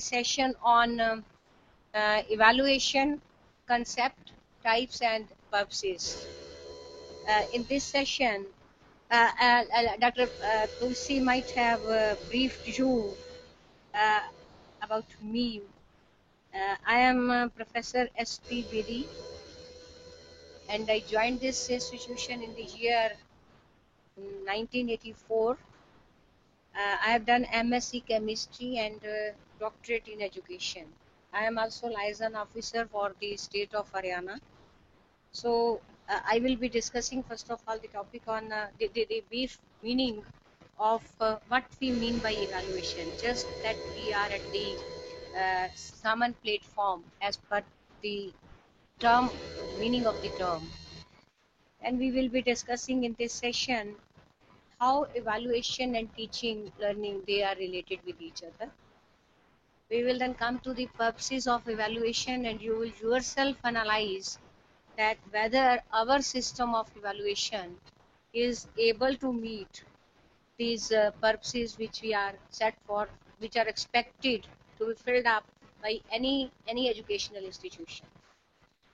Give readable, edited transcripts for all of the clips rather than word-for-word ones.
this session on evaluation, concept, types and purposes. In this session, Dr. Tulsi might have briefed you about me. I am Professor S.P. Bedi, and I joined this institution in the year 1984. I have done MSc Chemistry and Doctorate in Education. I am also liaison officer for the state of Haryana. So I will be discussing first of all the topic on the brief meaning of what we mean by evaluation. Just that we are at the common platform as per the term, meaning of the term. And we will be discussing in this session how evaluation and teaching learning, they are related with each other. We will then come to the purposes of evaluation, and you will yourself analyze that whether our system of evaluation is able to meet these purposes which we are set for, which are expected to be filled up by any educational institution.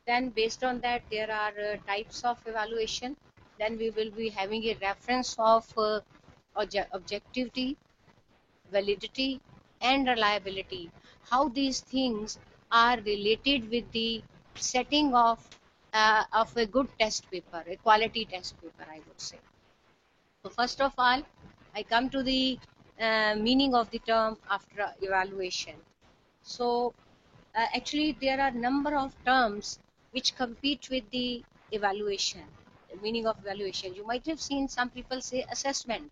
Then based on that, there are types of evaluation. Then we will be having a reference of objectivity, validity and reliability, how these things are related with the setting of a good test paper, a quality test paper, I would say. So first of all, I come to the meaning of the term after evaluation. So actually there are number of terms which compete with the evaluation, the meaning of evaluation. You might have seen some people say assessment,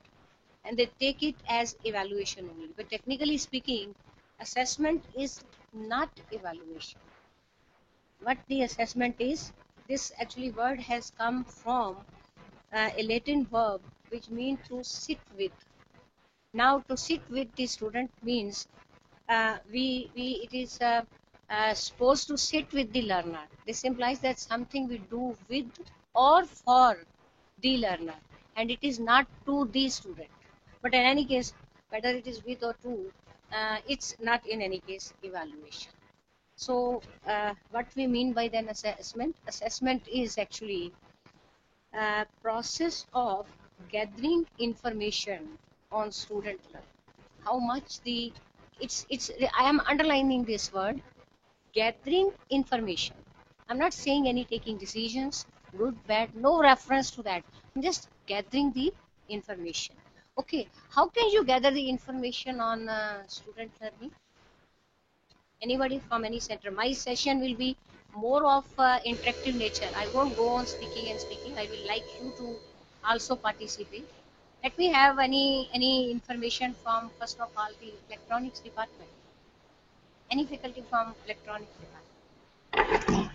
and they take it as evaluation only. But technically speaking, assessment is not evaluation. What the assessment is, this actually word has come from a Latin verb which means to sit with. Now to sit with the student means it is supposed to sit with the learner. This implies that something we do with or for the learner, and it is not to the student. But in any case, whether it is with or to, it's not in any case evaluation. So what we mean by then assessment? Assessment is actually a process of gathering information on student learning. How much I am underlining this word, gathering information. I'm not saying any taking decisions, good, bad, no reference to that. I'm just gathering the information. Okay, how can you gather the information on student learning? Anybody from any center? My session will be more of interactive nature. I won't go on speaking and speaking. I will like you to also participate. Let me have any information from, first of all, the electronics department. Any faculty from electronics department?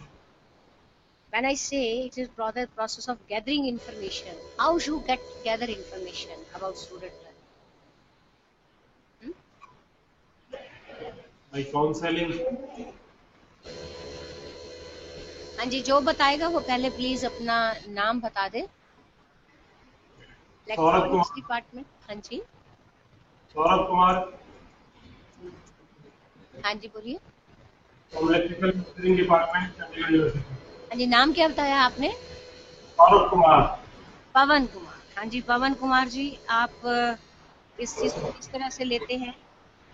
When I say it is the process of gathering information, how you gather information about student learning? By counseling. हाँ जी, जो बताएगा वो पहले please अपना नाम बता दे. Electronics department. हाँ जी, सौरभ कुमार. हाँ जी बोलिए. Electrical engineering department, Chandigarh university. हाँ जी, नाम क्या बताया आपने? सौरभ कुमार. पवन कुमार. हाँ जी, पवन कुमार जी, आप इस चीज को किस तरह से लेते हैं?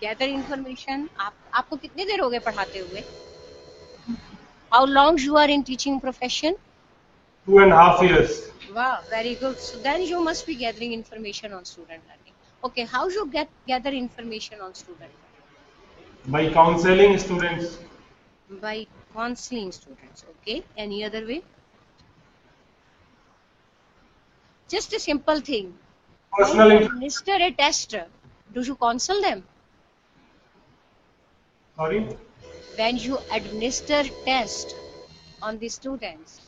Gather information. आपको कितनी देर हो गए पढ़ाते हुए? How long you are in teaching profession? 2.5 years. Wow, very good. So then you must be gathering information on student learning. Okay, how you gather information on student learning? By counseling students. By counseling students. Okay, any other way? Just a simple thing. Personal. When you administer a test, do you counsel them? Sorry? When you administer test on the students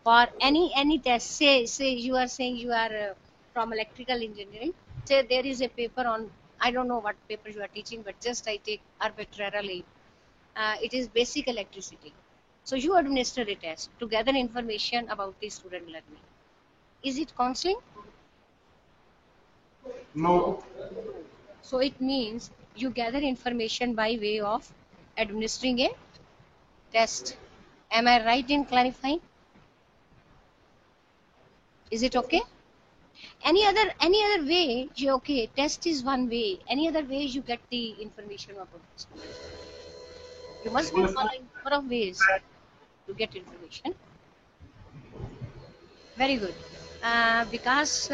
for any test, say you are saying you are from electrical engineering, say there is a paper on, I don't know what paper you are teaching, but just I take arbitrarily, it is basic electricity. So you administer a test to gather information about the student learning. Is it counseling? No. So it means You gather information by way of administering a test. Am I right in clarifying? Is it okay? Any other way? Okay, test is one way. Any other ways you get the information about this? You must be Yes, following number of ways to get information. Very good. Because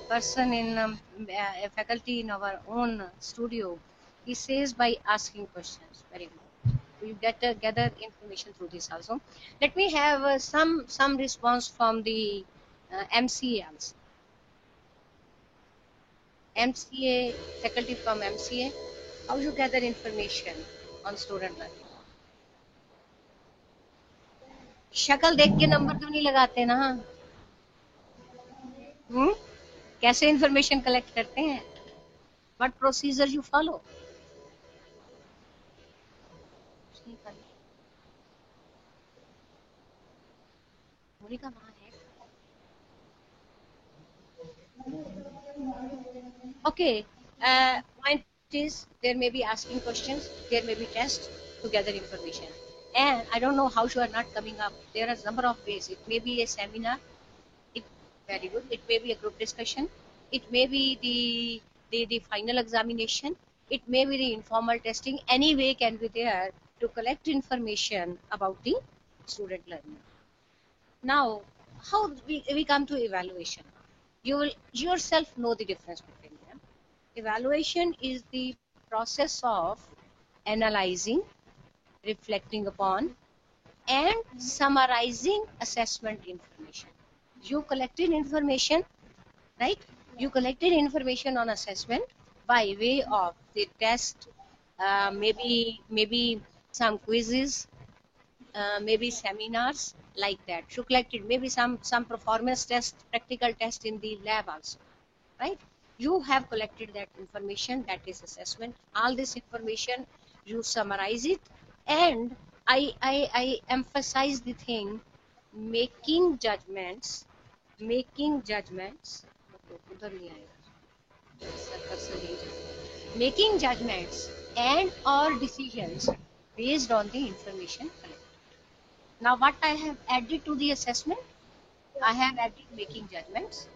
person in a faculty in our own studio, he says by asking questions. Very good. You get gather information through this also. Let me have some response from the MCA also. MCA faculty from MCA. How you gather information on student learning? शक्ल देख के number तो नहीं लगाते ना? कैसे information collect करते हैं? What procedure you follow? Monika वहाँ है. Okay. Point is there may be asking questions, there may be tests to gather information. And I don't know how you are not coming up. There are a number of ways. It may be a seminar. Very good. It may be a group discussion. It may be the final examination. It may be the informal testing. Any way can be there to collect information about the student learning. Now, how we come to evaluation? You will yourself know the difference between them. Evaluation is the process of analyzing, reflecting upon, and summarizing assessment information. You collected information, right? You collected information on assessment by way of the test, maybe some quizzes, maybe seminars like that. You collected maybe some performance test, practical test in the lab also, right? You have collected that information, that is assessment. All this information you summarize it, and I emphasize the thing, making judgments. Making judgments and or decisions based on the information collected. Now what I have added to the assessment? I have added making judgments.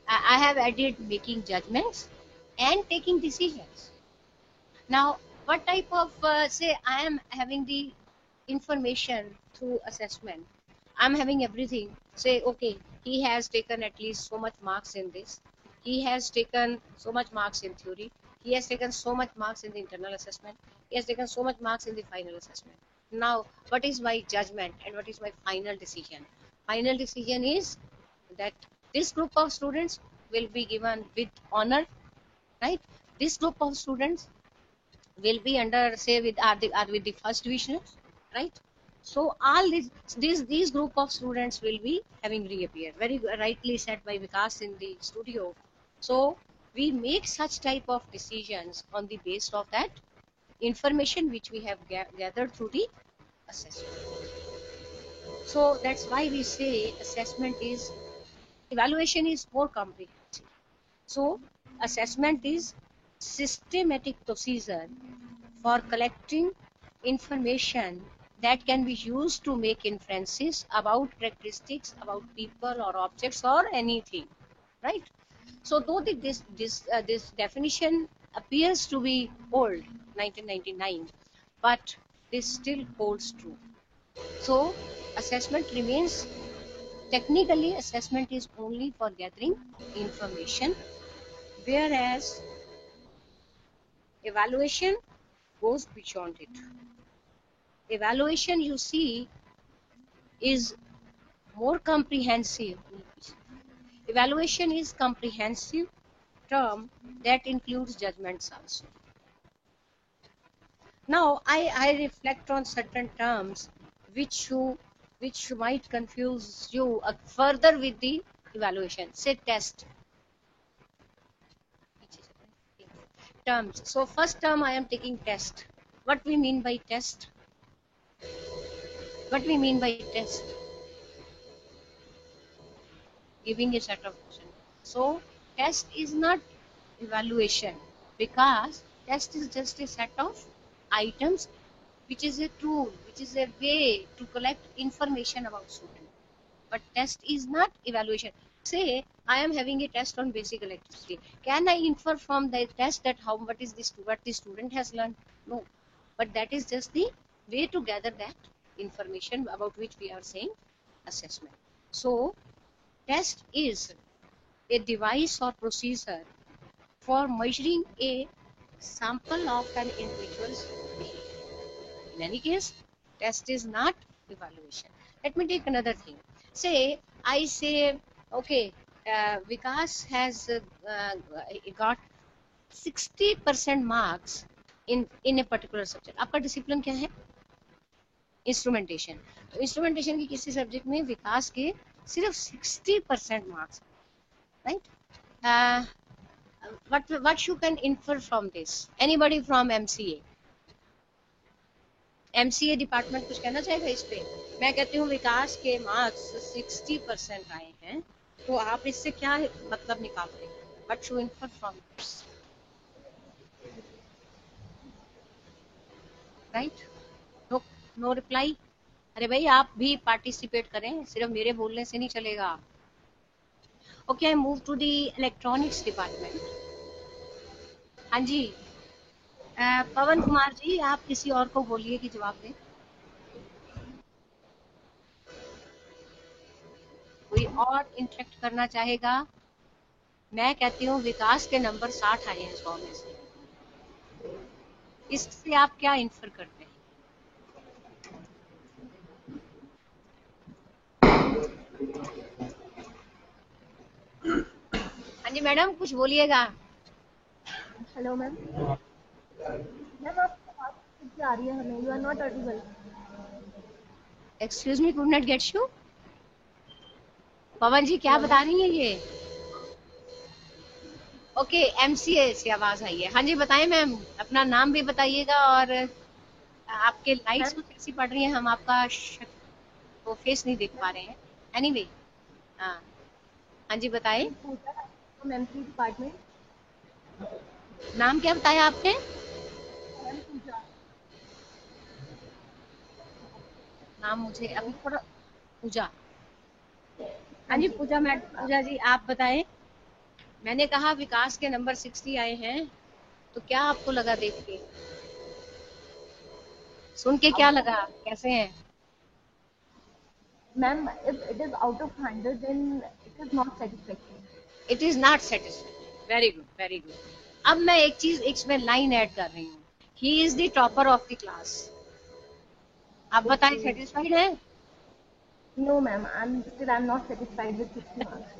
I have added making judgments and taking decisions. Now what type of say I am having the information through assessment. I'm having everything. Say, okay, he has taken at least so much marks in this. He has taken so much marks in theory. He has taken so much marks in the internal assessment. He has taken so much marks in the final assessment. Now, what is my judgment and what is my final decision? Final decision is that this group of students will be given with honor, right? This group of students will be under, say, with the first division, right? So all these group of students will be having reappear. Very rightly said by Vikas in the studio. So we make such type of decisions on the basis of that information which we have gathered through the assessment. So that's why we say evaluation is more comprehensive. So assessment is systematic procedure for collecting information that can be used to make inferences about characteristics, about people or objects or anything, right? So though this definition appears to be old, 1999, but this still holds true. So assessment remains, technically assessment is only for gathering information, whereas evaluation goes beyond it. Evaluation, you see, is more comprehensive. Evaluation is comprehensive term that includes judgments also. Now I reflect on certain terms which might confuse you further with the evaluation. Say test. Terms. So first term I am taking test. What we mean by test? What we mean by test? Giving a set of questions. So test is not evaluation. because test is just a set of items which is a tool, which is a way to collect information about student. But test is not evaluation. Say I am having a test on basic electricity. Can I infer from the test that what the student has learned? No. But that is just the way to gather that information about which we are saying assessment. So test is a device or procedure for measuring a sample of an individual's behavior. In any case, test is not evaluation. Let me take another thing. Say, I say, okay, Vikas has got 60% marks in a particular subject. आपका discipline क्या है? Instrumentation. तो instrumentation की किसी subject में विकास के सिर्फ 60% marks, right? What you can infer from this? Anybody from MCA? MCA department कुछ कहना चाहेगा इस पे? मैं कहती हूँ विकास के मार्क्स 60% आए हैं, तो आप इससे क्या मतलब निकालते हैं? What you infer from this? Right? No reply. अरे भाई आप भी पार्टिसिपेट करें, सिर्फ मेरे बोलने से नहीं चलेगा. Okay, I move to the electronics department. हाँ जी, पवन कुमार जी, आप किसी और को बोलिए कि जवाब दें. कोई और इंटरेक्ट करना चाहेगा? मैं कहती हूँ विकास के नंबर 60 आए हैं 100 में से. इससे आप क्या इन्फर करते हैं? हाँ जी मैडम, कुछ बोलिएगा. Hello ma'am. मैम आपकी आवाज कितनी आ रही है हमें? You are not audible. Excuse me, could not get you. Pawan ji क्या बता रही हैं ये? ओके, एमसीए से आवाज आई है. हाँ जी बताएं मैम, अपना नाम भी बताइएगा और आपके लाइट्स कुछ कैसी पड़ रही हैं, हम आपका वो फेस नहीं देख पा रहे हैं. एनीवे, हाँ जी बताएं. MC department. नाम क्या बताया आपने? नाम मुझे अभी थोड़ा. पूजा. हाँ जी पूजा मैडम, पूजा जी आप बताएं. मैंने कहा विकास के नंबर 60 आए हैं, तो क्या आपको लगा देख के? सुन के क्या लगा? कैसे हैं? Ma'am if it is out of 100 then it is not satisfactory. It is not satisfactory. Very good, very good. अब मैं एक चीज इसमें लाइन ऐड कर रही हूँ. He is the topper of the class. आप बताएं satisfied है? No ma'am, I'm not satisfied with 60 marks.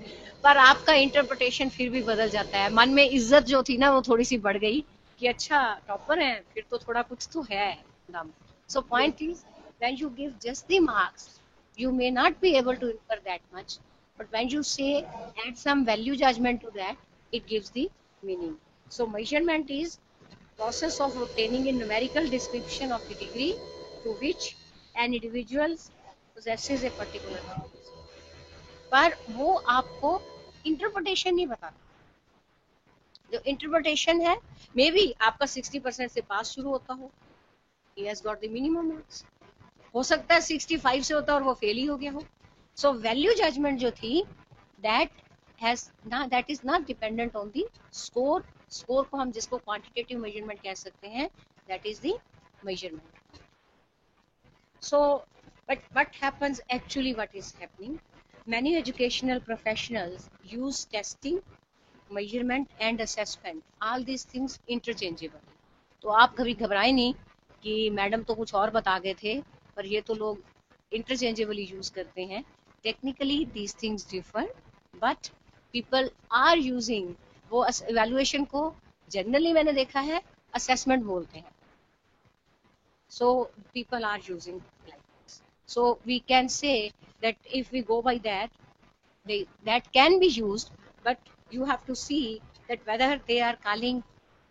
पर आपका इंटरप्रिटेशन फिर भी बदल जाता है. मन में इज्जत जो थी ना वो थोड़ी सी बढ़ गई कि अच्छा टॉपर है, फिर तो थोड़ा कुछ तो है दम. So point is, when you give just the marks, you may not be able to infer that much, but when you say add some value judgment to that, it gives the meaning. So measurement is process of obtaining a numerical description of the degree to which an individual possesses a particular knowledge. पर वो आपको interpretation नहीं बताता. जो interpretation है, may be आपका 60% से पास शुरू होता हो. He has got the minimum marks. हो सकता है 65 से होता और वो फेल ही हो गया हो. सो वैल्यू जजमेंट जो थी, that is not dependent on the score. Score को हम जिसको क्वांटिटेटिव मेजरमेंट कह सकते हैं, that is the measurement. So but what happens actually, what is happening? Many educational professionals use testing, measurement and assessment, all these things interchangeable. तो आप कभी घबराए नहीं कि मैडम तो कुछ और बता गए थे पर ये तो लोग इंटरचेंजेबली यूज करते हैं. Technically these things differ, but people are using. वो इवैल्यूएशन को जनरली मैंने देखा है असेसमेंट बोलते हैं. So people are using like this. So we can say that if we go by that, that can be used, but you have to see that whether they are calling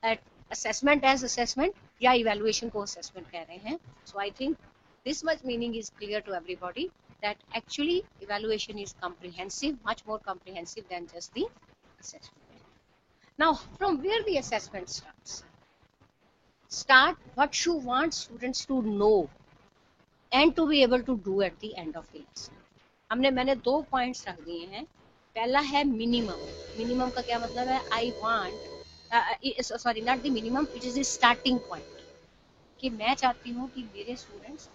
at assessment as assessment या evaluation को assessment कह रहे हैं. So I think this much meaning is clear to everybody that actually evaluation is comprehensive, much more comprehensive than just the assessment. Now, from where the assessment starts? Start what you want students to know and to be able to do at the end of the lesson. मैंने 2 points रख दिए हैं. पहला है minimum. Minimum का क्या मतलब है? I want, sorry not the minimum, it is the starting point, कि मैं चाहती हूँ कि मेरे स्टूडेंट्स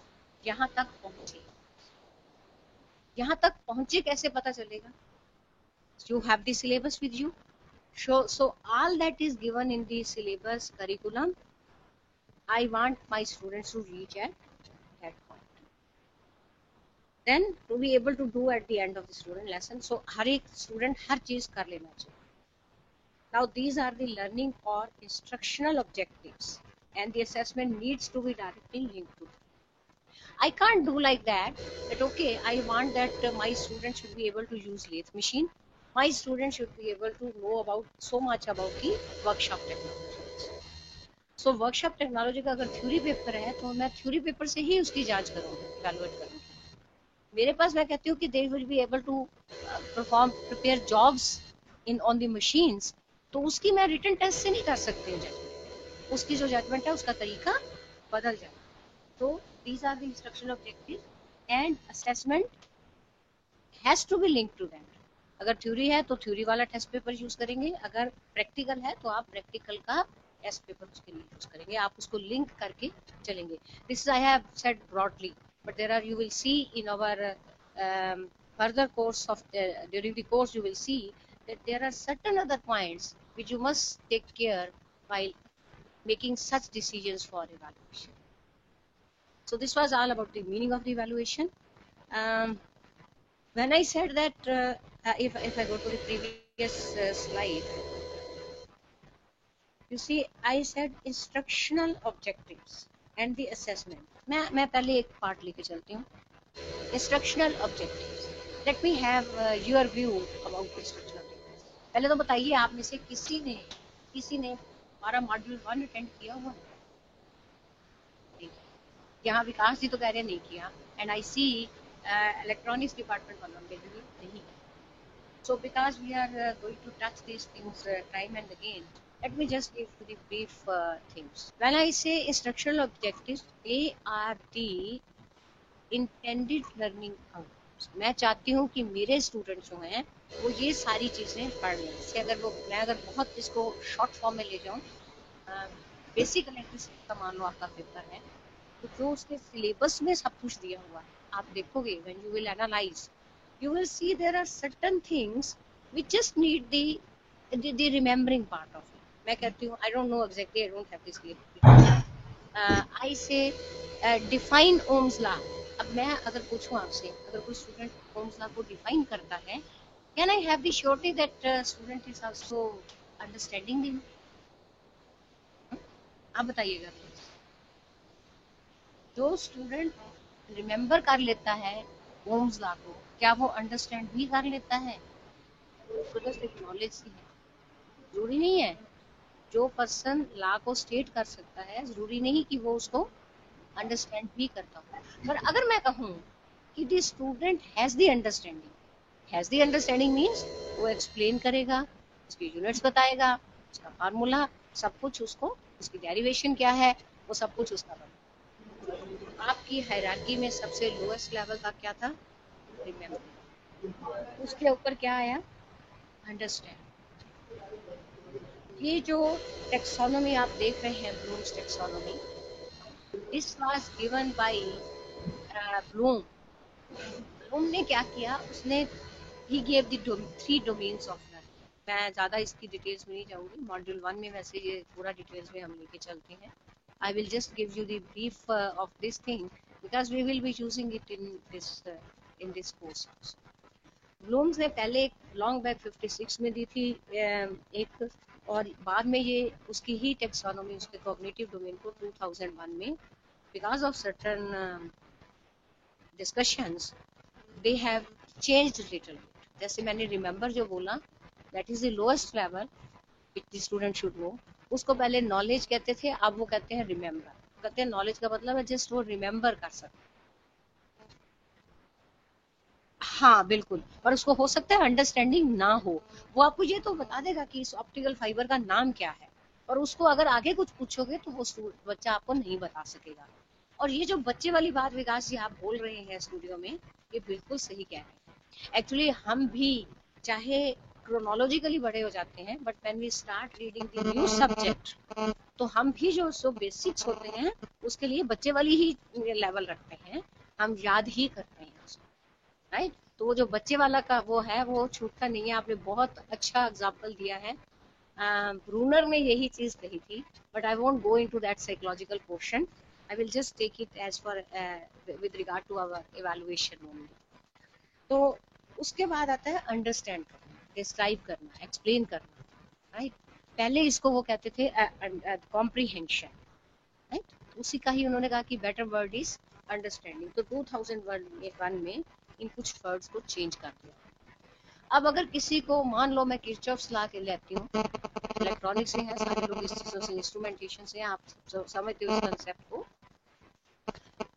यहाँ तक पहुंचे. यहाँ तक पहुंचे कैसे पता चलेगा? You have the syllabus with you. So all that is given in the syllabus curriculum, I want my students to reach at that point. Then to be able to do at the end of the student lesson. So हर एक student हर चीज कर लेना चाहिए. Now these are the learning or instructional objectives, and the assessment needs to be directly linked to. I can't do like that. That okay, I want that my students should be able to use lathe machine. My students should be able to know about so much about the workshop technology. So workshop technology का अगर theory paper है तो मैं theory paper से ही उसकी जांच करूँगी, evaluate करूँगी. मेरे पास मैं कहती हूँ कि they will be able to prepare jobs on the machines, तो उसकी मैं रिटन टेस्ट से नहीं कर सकती हूँ. उसकी जो जजमेंट है उसका तरीका बदल जाए. तो these are the instructional objectives and assessment has to be linked to that. अगर थ्योरी है तो थ्योरी वाला टेस्ट पेपर यूज करेंगे, अगर प्रैक्टिकल है तो आप प्रैक्टिकल का टेस्ट पेपर उसके लिए यूज करेंगे. आप उसको लिंक करके चलेंगे. This I have said broadly, but there are, you will see in our further course of during the course you will see that there are certain other points which you must take care while making such decisions for evaluation. So this was all about the meaning of the evaluation. When I said that if I go to the previous slide, you see I said instructional objectives and the assessment. मैं पहले एक part लेके चलती हूँ. Instructional objectives. Let me have your view about instructional objectives. पहले तो बताइए आप में से किसी ने हमारा मॉड्यूल 1 अटेंड किया हुआ है? यहाँ विकास जी तो कह रहे नहीं किया, and I see electronics department वालों के लिए नहीं. So because we are going to touch these things time and again, let me just give you the brief things. When I say instructional objectives, they are the intended learning outcomes. मैं चाहती हूँ कि मेरे students जो हैं वो ये सारी चीज़ें पढ़ लें. जैसे मैं अगर बहुत इसको शॉर्ट फॉर्म में ले जाऊँ, बेसिक इलेक्ट्रिसिटी का मान लो आपका पेपर है, तो जो उसके सिलेबस में सब कुछ दिया हुआ है, आप देखोगे when you will analyze, you will see there are certain things which just need the remembering part of it. मैं कहती हूँ, I don't know exactly, I don't have this here. I say define Ohm's law. अब मैं अगर पूछूं आपसे, अगर कोई स्टूडेंट Ohm's law को डिफाइन करता है, can I have the surety that student is also understanding them? आप बताइएगा. जो स्टूडेंट रिमेम्बर कर लेता है ओम्स लॉ को, क्या वो अंडरस्टैंड भी कर लेता है? उसको तो सिर्फ नॉलेज ही है, जरूरी नहीं है. जो पर्सन लॉ को स्टेट कर सकता है, जरूरी नहीं कि वो उसको अंडरस्टैंड भी करता हो. पर अगर मैं कहूँ कि the student has the understanding means वो एक्सप्लेन करेगा, उसकी यूनिट्स बताएगा, उसका फार्मूला सब कुछ, उसको उसकी डेरिवेशन क्या है वो सब कुछ उसका बताएगा. आपकी हायरार्की में सबसे लोएस्ट लेवल का क्या था? रिमेम्बर. उसके ऊपर क्या आया? अंडरस्टैंड. ये जो टेक्सोनोमी आप देख रहे हैं, Bloom's taxonomy, this was given by Bloom. Bloom ने क्या किया? उसने ही gave the 3 domains of learning. मैं ज़्यादा इसकी डिटेल्स में नहीं जाऊंगी, मॉड्यूल 1 में वैसे ये पूरा डिटेल्स में हम लेके चलते हैं. I will just give you the brief of this thing because we will be using it in this course also. Bloom's ने पहले एक long back 56 में दी थी एक, और बाद में ये उसकी ही टेक्सोनोमी, उसके कॉग्निटिव डोमेन को 2001 में because of certain discussions they have changed little bit. जैसे मैंने remember जो बोला, that is the lowest level which the student should know. उसको पहले नॉलेज कहते थे, अब वो कहते हैं रिमेम्बर. कहते हैं नॉलेज का मतलब है जस्ट वो रिमेम्बर कर सकते. हाँ बिल्कुल, पर उसको हो सकता है अंडरस्टैंडिंग ना हो, वो आपको ये तो बता देगा कि इस ऑप्टिकल फाइबर का नाम क्या है, और उसको अगर आगे कुछ पूछोगे तो वो बच्चा आपको नहीं बता सकेगा। और ये जो बच्चे वाली बात विकास जी आप बोल रहे हैं स्टूडियो में, ये बिल्कुल सही कह रहे हैं। एक्चुअली हम भी चाहे क्रोनोलॉजिकली बड़े हो जाते हैं, but when we start reading the new subject, तो हम भी जो बेसिक्स होते हैं उसके लिए बच्चे वाली ही लेवल रखते हैं, हम याद ही करते हैं उसको, राइट। तो वो जो बच्चे वाला का वो है वो छूटता नहीं है। आपने बहुत अच्छा एग्जाम्पल दिया है, ब्रूनर ने यही चीज कही थी, but I won't go into that psychological portion, I will just take it as far with regard to our evaluation only. तो उसके बाद आता है अंडरस्टैंड करना, डिस्क्राइब करना, एक्सप्लेन करना, राइट। पहले इसको वो कहते थे कॉम्प्रीहेंशन, राइट। उसी का ही उन्होंने कहा कि बेटर वर्ड इज अंडरस्टैंडिंग। तो 2001 में इन कुछ वर्ड्स को चेंज कर दिया। अब अगर किसी को मान लो मैं किरचॉफ्स लॉ के लेती हूँ, इलेक्ट्रॉनिक्स से है सारे लोग, इस चीजों से इंस्ट्रूमेंटेशन से आप समझते हो इस कंसेप्ट को।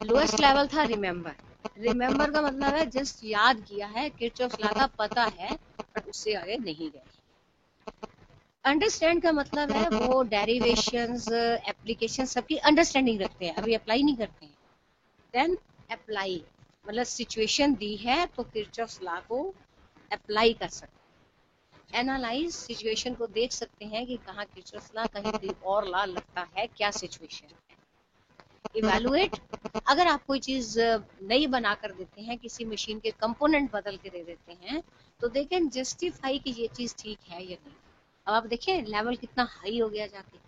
लोएस्ट लेवल था रिमेम्बर। रिमेम्बर का मतलब है जस्ट याद किया है, किरचॉफ्स लॉ का पता है, पर उससे आगे नहीं गए। अंडरस्टैंड का मतलब है वो डेरिवेशंस, एप्लीकेशन सबकी अंडरस्टैंडिंग रखते हैं, अभी अप्लाई नहीं करते हैं। देन अप्लाई मतलब सिचुएशन दी है तो किरचॉफ्स लॉ को अप्लाई कर सकते हैं। एनालाइज सिचुएशन को देख सकते हैं कि कहाँ किरचॉफ्स लॉ, कहीं और लॉ लगता है, क्या सिचुएशन है। इवैल्यूएट, अगर आप कोई चीज नई बना कर देते हैं, किसी मशीन के कंपोनेंट बदल के दे देते हैं, तो दे कैन जस्टिफाई कि ये चीज ठीक है या नहीं। अब आप देखें लेवल कितना हाई हो गया जाके।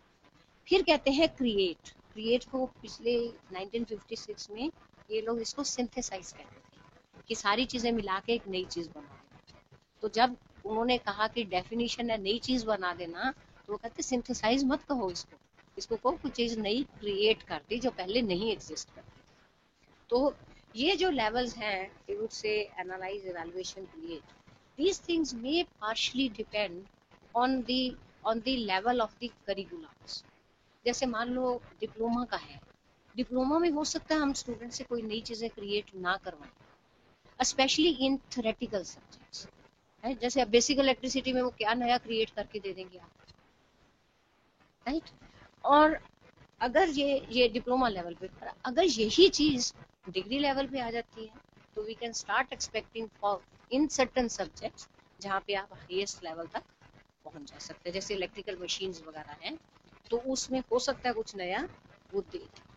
फिर कहते हैं क्रिएट। क्रिएट को पिछले 1956 में ये लोग इसको सिंथेसाइज कहते थे, कि सारी चीजें मिला के एक नई चीज बना देना। तो जब उन्होंने कहा कि डेफिनेशन है नई चीज बना देना, तो वो कहते सिंथेसाइज मत कहो इसको, इसको को कुछ चीज नई क्रिएट कर दी जो पहले नहीं एग्जिस्ट करती। तो ये जो लेवल्स हैं से analyse, evaluation, create, these things may partially depend on the level of the curriculums। जैसे मान लो डिप्लोमा का है, डिप्लोमा में हो सकता है हम स्टूडेंट से कोई नई चीजें क्रिएट ना करवाएं, स्पेशली इन थ्योरेटिकल सब्जेक्ट्स, है। जैसे अब बेसिक इलेक्ट्रिसिटी में वो क्या नया क्रिएट करके दे देंगे आप, राइट। और अगर ये डिप्लोमा लेवल पे, अगर यही चीज डिग्री लेवल पे आ जाती है, तो we can start expecting for in certain subjects जहाँ पे आप हाईएस्ट लेवल तक पहुंच जा सकते हैं, जैसे इलेक्ट्रिकल मशीन्स वगैरह हैं, तो उसमें हो सकता है कुछ नया वो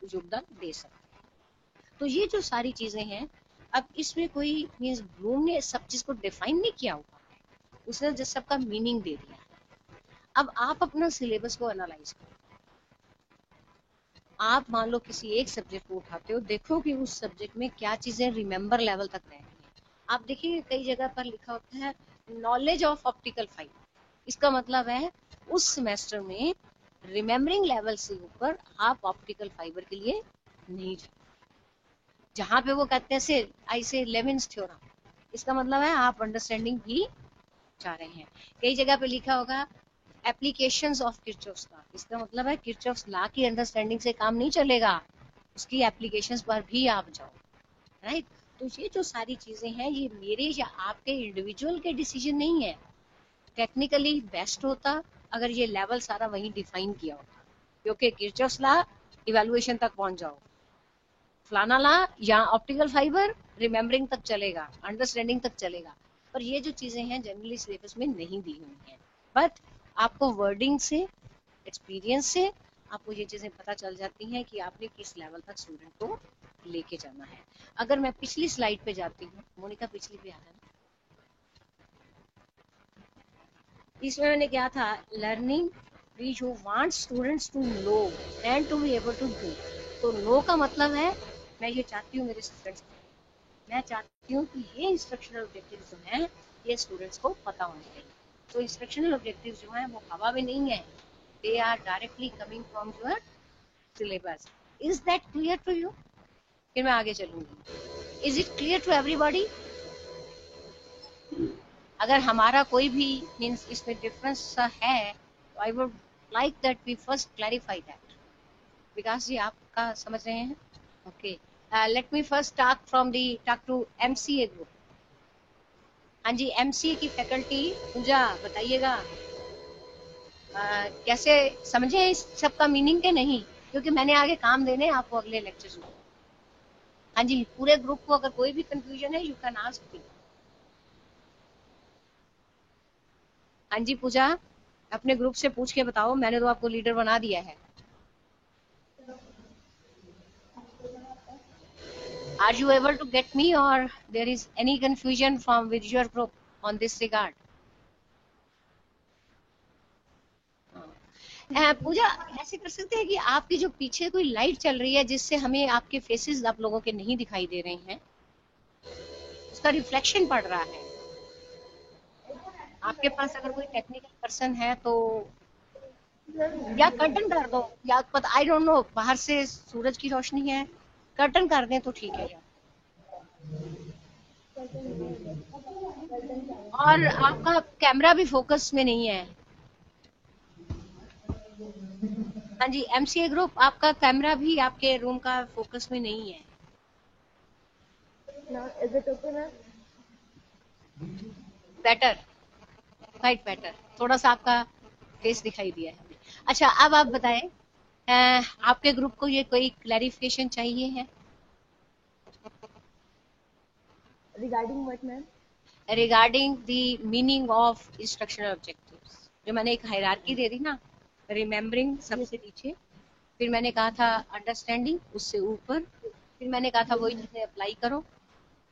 योगदान दे सकते हैं। तो ये जो सारी चीजें हैं, अब इसमें कोई मींस ब्लूम ने सब चीज को डिफाइन नहीं किया हुआ, उसने जस्ट सबका मीनिंग दे दिया। अब आप अपना सिलेबस को एनालाइज करो। आप मान लो किसी एक सब्जेक्ट को उठाते हो, देखो कि उस सब्जेक्ट में क्या चीजें रिमेम्बर लेवल तक रह रही है। आप देखिए कई जगह पर लिखा होता है नॉलेज ऑफ ऑप्टिकल फाइबर, इसका मतलब है उस सेमेस्टर में रिमेम्बरिंग लेवल से ऊपर आप ऑप्टिकल फाइबर के लिए नहीं जाते। जहां पे वो कहते हैं ऐसे लेविन्स थ्योरम, इसका मतलब है आप अंडरस्टैंडिंग भी चाह रहे हैं। कई जगह पे लिखा होगा एप्लीकेशंस ऑफ किरचॉफ्स लॉ, इसका मतलब है किरचॉफ्स लॉ की अंडरस्टैंडिंग से काम नहीं चलेगा, उसकी एप्लीकेशंस पर भी आप जाओ, राइट। तो ये जो सारी चीजें हैं, ये मेरे या आपके इंडिविजुअल के डिसीजन नहीं है। टेक्निकली बेस्ट होता अगर ये लेवल सारा वहीं डिफाइन किया होता, क्योंकि किरचॉफ्स लॉ इवैल्यूएशन तक पहुंच जाओ, फलाना ला या ऑप्टिकल फाइबर रिमेम्बरिंग तक चलेगा, अंडरस्टैंडिंग तक चलेगा। पर ये जो चीजें हैं जनरली सिलेबस में नहीं दी हुई हैं, बट आपको वर्डिंग से, एक्सपीरियंस से आपको ये चीजें पता चल जाती हैं कि आपने किस लेवल तक स्टूडेंट को लेके जाना है। अगर मैं पिछली स्लाइड पे जाती हूँ, मोनिका पिछली पे आ जाना, इसमें मैंने क्या था, learning we you want students to know and to be able to do. तो नो का मतलब है मैं ये चाहती हूँ मेरे स्टूडेंट्स, मैं चाहती हूँ कि ये इंस्ट्रक्शनल ऑब्जेक्टिव्स जो हैं ये स्टूडेंट्स को पता होने चाहिए। तो इंस्ट्रक्शनल ऑब्जेक्टिव्स जो हैं वो हवा में नहीं है, they are directly coming from your syllabus. Is that clear to you? फिर मैं आगे चलूंगी। Is it clear to everybody? अगर हमारा कोई भी मीन्स इसमें डिफरेंस है, तो I would like that we first clarify that. Vikas ji आपका समझ रहे हैं? Okay, let me first talk to MCA group. हाँ जी, एमसीए की फैकल्टी पूजा बताइएगा कैसे समझे इस सब का मीनिंग के नहीं, क्योंकि मैंने आगे काम देने हैं आपको अगले लेक्चर्स में। हाँ जी, पूरे ग्रुप को अगर कोई भी कंफ्यूजन है यू कैन आस्क मी। हाँ जी पूजा, अपने ग्रुप से पूछ के बताओ, मैंने तो आपको लीडर बना दिया है। Are you able to get me और there is any confusion from with your group on this regard? Puja, ऐसे कर सकते हैं कि आपके जो पीछे कोई लाइट चल रही है जिससे हमें आपके फेसेस आप लोगों के नहीं दिखाई दे रहे हैं, उसका रिफ्लेक्शन पड़ रहा है। आपके पास अगर कोई टेक्निकल पर्सन है तो या कर्टन कर दो, या पता आई डोंट नो, बाहर से सूरज की रोशनी है, कर्टन कर दें तो ठीक है यार। और आपका कैमरा भी फोकस में नहीं है। हाँ जी, एमसीए ग्रुप, आपका कैमरा भी आपके रूम का फोकस में नहीं है। Now, is it okay, ma'am? Better, right better, थोड़ा सा आपका फेस दिखाई दिया है। अच्छा अब आप बताएं, आपके ग्रुप को ये कोई क्लैरिफिकेशन चाहिए है Regarding what, ma'am? Regarding the meaning of instructional objectives? जो मैंने एक हायरार्की दे दी ना, रिमेम्बरिंग सबसे नीचे, फिर मैंने कहा था अंडरस्टैंडिंग उससे ऊपर, फिर मैंने कहा था वही चीजें अप्लाई करो,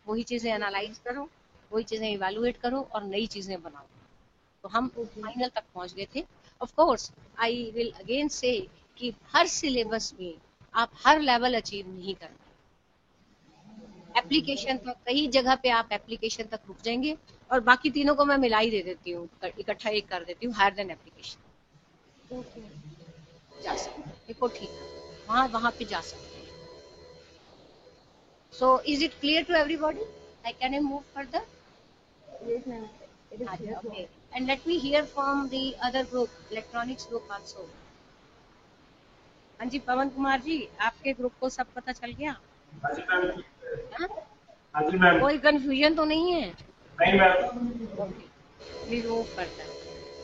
वही चीजें एनालाइज करो, वही चीजें इवेलुएट करो और नई चीजें बनाओ। तो हम फाइनल तक पहुंच गए थे। Of course I will again से कि हर सिलेबस में आप हर लेवल अचीव नहीं करते, एप्लीकेशन तक कई जगह पे आप एप्लीकेशन तक रुक जाएंगे, और बाकी तीनों को मैं मिला ही दे देती हूँ, इकट्ठा एक कर देती हूँ, हायर देन एप्लीकेशन Okay. जा सकते हैं। देखो ठीक है, वहां वहां पे जा सकते हैं। So is it clear to everybody? I can move further? Yes, ma'am. It is clear to all. Okay, and let me hear from the other group, electronics group also. हाँ जी पवन कुमार जी, आपके ग्रुप को सब पता चल गया? हाँ जी मैम। हाँ? हाँ जी मैम। कोई कंफ्यूजन तो नहीं है? नहीं ma'am. Okay, we move further.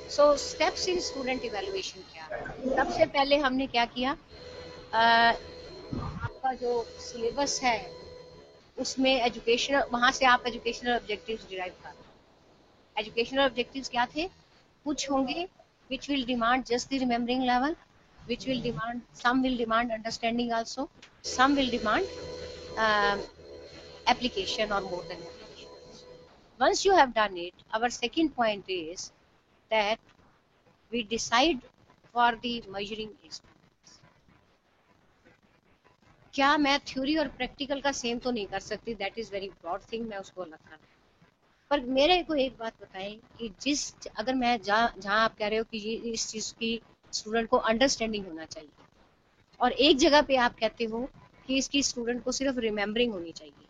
So steps in student evaluation क्या है? सबसे पहले हमने क्या किया, आपका जो सिलेबस है उसमें एजुकेशनल, वहां से आप एजुकेशनल ऑब्जेक्टिव्स डिराइव कर रहे हो। एजुकेशनल ऑब्जेक्टिव्स क्या थे? कुछ होंगे which will demand just the remembering level, which will demand, some will demand understanding also, some will demand application or more than application. Once you have done it, our second point is that we decide for the measuring instruments. क्या मैं theory और practical का same तो नहीं कर सकती, that is very broad thing, मैं उसको अलग कर, पर मेरे को एक बात बताएं कि जिस, अगर मैं जहाँ आप कह रहे हो कि ये इस चीज की स्टूडेंट को अंडरस्टैंडिंग होना चाहिए, और एक जगह पे आप कहते हो कि इसकी स्टूडेंट को सिर्फ रिमेम्बरिंग होनी चाहिए,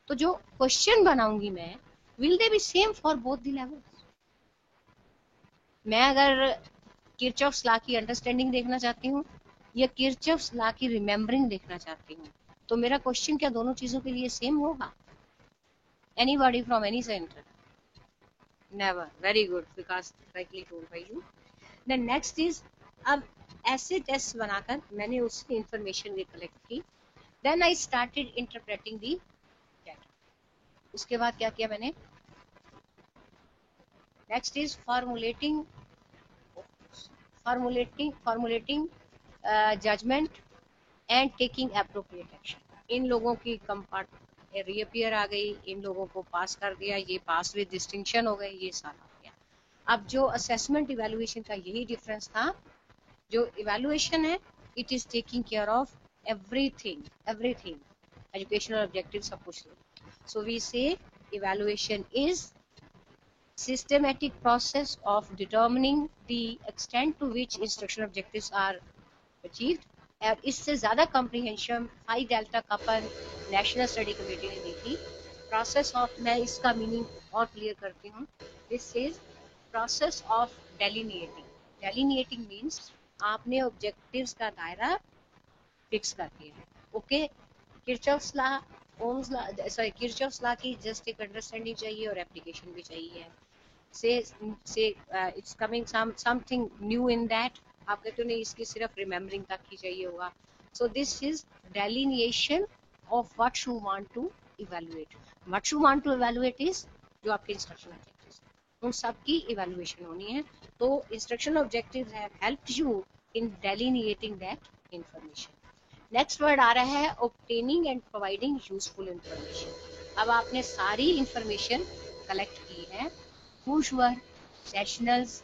तो जो क्वेश्चन बनाऊंगी मैं, will they B same for both the levels? मैं अगर किरचॉफ्स लॉ की अंडरस्टैंडिंग देखना चाहती हूँ या किरचॉफ्स लॉ की रिमेम्बरिंग देखना चाहती हूँ, तो मेरा क्वेश्चन क्या दोनों चीजों के लिए सेम होगा? Anybody from any centre? Never. Very good, because rightly told by you. Then next is, अब ऐसे टेस्ट बनाकर मैंने उसकी इंफॉर्मेशन कलेक्ट की, then I started interpreting the data. उसके बाद क्या किया मैंने, next is formulating judgement and taking appropriate action. इन लोगों की कंपार्ट रीअपियर आ गई, इन लोगों को पास कर दिया, ये पास विद डिस्टिंक्शन हो गए, ये सारा हो गया। अब जो असेसमेंट इवैल्यूएशन का यही डिफरेंस था, जो इवैल्यूएशन है it is taking care of everything educational objective सब कुछ। सो वी से evaluation is systematic process of determining the extent to which instructional objectives are achieved। और इससे ज्यादा comprehension Phi Delta Kappa National Study Committee ने दी थी। Process of, मैं इसका मीनिंग और क्लियर करती हूँ, this is process of delineating means आपने ऑब्जेक्टिव्स का दायरा फिक्स कर दिया है। Okay, Kirchhoff's law Ohm's law, sorry, Kirchhoff's law की जस्ट एक अंडरस्टैंडिंग चाहिए और एप्लीकेशन भी चाहिए। So it's coming something new in that, आप कहते हो नहीं इसकी सिर्फ रिमेम्बरिंग तक ही चाहिए होगा। So this is delineation of what you want to evaluate. What you want to evaluate is जो आपके इंस्ट्रक्शन ऑब्जेक्टिव्स, उन सब की इवैल्यूएशन होनी है। तो instruction objectives have helped you in delineating that information. Next word आ रहा है obtaining and providing useful information। अब आपने सारी इंफॉर्मेशन कलेक्ट की है, पुशवर, sessionals,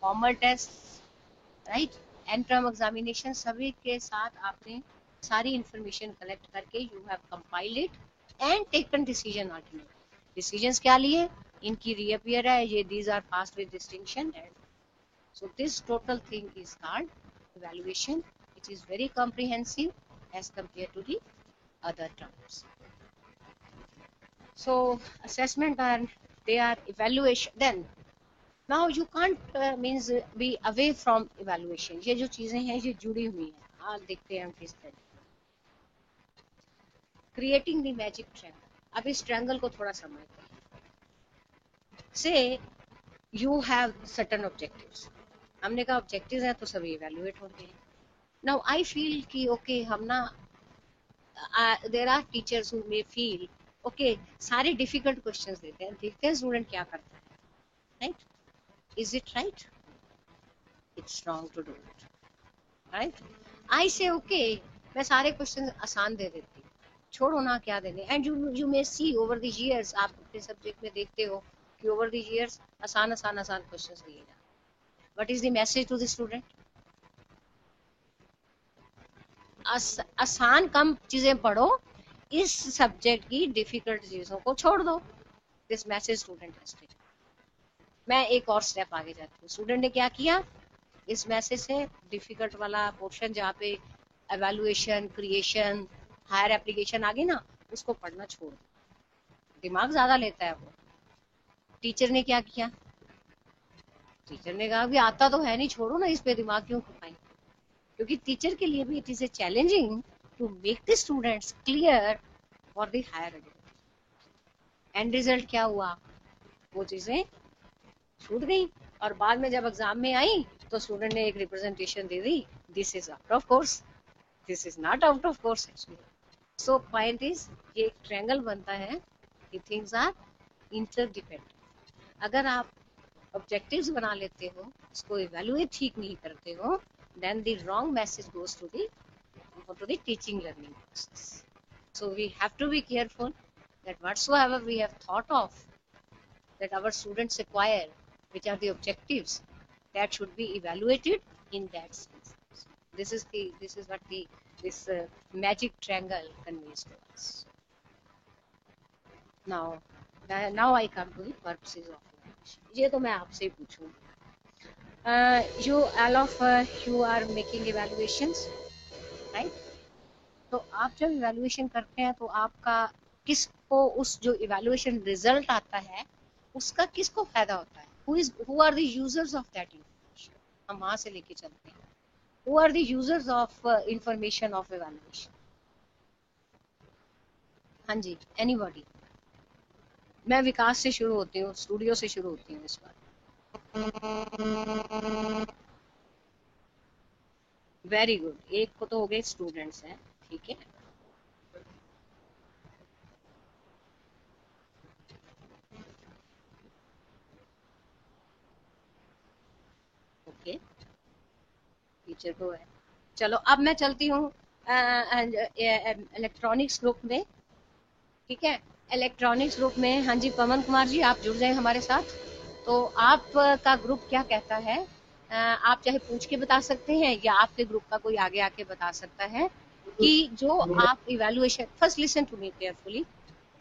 formal test, right, end term examination, सभी के साथ आपने सारी इंफॉर्मेशन कलेक्ट करके you have compiled it and taken decision alternate. Decisions क्या लिए, इनकी रीअपियर है ये, these are passed with distinction and so this total thing is called evaluation, which is very comprehensive as compared to the other terms. So assessment and they are evaluation, then now you can't means be away from evaluation। ये जो चीजें हैं ये जुड़ी हुई हैं। आज देखते हैं हम किस तरह। Creating the magic triangle. अब इस ट्रायंगल को थोड़ा समझते हैं। से यू हैव सर्टेन ऑब्जेक्टिव्स, हमने कहा ऑब्जेक्टिव्स हैं तो सभी इवैल्यूएट होते हैं। नाउ आई फील कि ओके हम ना there are teachers who may feel okay सारे डिफिकल्ट क्वेश्चंस देते हैं, देखते हैं स्टूडेंट क्या करता है, right? Is it right? It's wrong to do it, right? I say okay मैं सारे क्वेश्चन आसान दे देती हूँ, छोड़ो ना क्या देने। And you may see over the years, आप अपने सब्जेक्ट में देखते हो कि ओवर द इयर्स आसान आसान आसान क्वेश्चंस दिए जाते हैं। What is the message to the student? आसान कम चीजें पढ़ो, इस सब्जेक्ट की डिफिकल्ट चीजों को छोड़ दो। This message student has taken. मैं एक और स्टेप आगे जाती हूँ। स्टूडेंट ने क्या किया, इस मैसेज से डिफिकल्ट वाला पोर्शन जहाँ पे एवेल्युएशन, क्रिएशन, हायर एप्लीकेशन आ गई ना, उसको पढ़ना छोड़ दो, दिमाग ज्यादा लेता है वो। टीचर ने क्या किया, टीचर ने कहा कि आता तो है नहीं, छोड़ो ना, इस पे दिमाग क्यों खपाएं। क्योंकि टीचर के लिए भी it is a challenging to make the students clear for the higher education. And result क्या हुआ, वो चीजें छूट गई और बाद में जब एग्जाम में आई तो स्टूडेंट ने एक representation they the, this is out of course, this is not out of course actually. So point is ये एक ट्रायंगल बनता है कि थिंग्स आर इंटरडिपेंडेंट। अगर आप ऑब्जेक्टिव्स बना लेते हो, उसको इवैल्यूएट ठीक नहीं करते हो, then the wrong message goes to the teaching learning process. So we have to be careful that whatsoever we have thought of that our students acquire, which are the objectives, that should be evaluated in that sense. This is what this magic triangle conveys to us. Now I come to the purposes of evaluation. ये तो मैं आपसे ही पूछूंगी। You all of you are making evaluations, right? तो आप जब evaluation करते हैं तो आपका किसको, उस जो evaluation result आता है उसका किसको फायदा होता है? Who are the users of that information? हम वहां से लेके चलते हैं। Who are the users of information of evaluation? हाँ जी, anybody? मैं विकास से शुरू होती हूँ, स्टूडियो से शुरू होती हूँ इस बार। वेरी गुड, एक को तो हो गए स्टूडेंट्स हैं, ठीक है। ओके, टीचर को है। चलो अब मैं चलती हूँ इलेक्ट्रॉनिक्स ग्रुप में, ठीक है। इलेक्ट्रॉनिक्स ग्रुप में, हाँ जी पवन कुमार जी आप जुड़ जाए हमारे साथ। तो आपका ग्रुप क्या कहता है, आप चाहे पूछ के बता सकते हैं या आपके ग्रुप का कोई आगे आके बता सकता है कि जो आप evaluation, first listen to me carefully,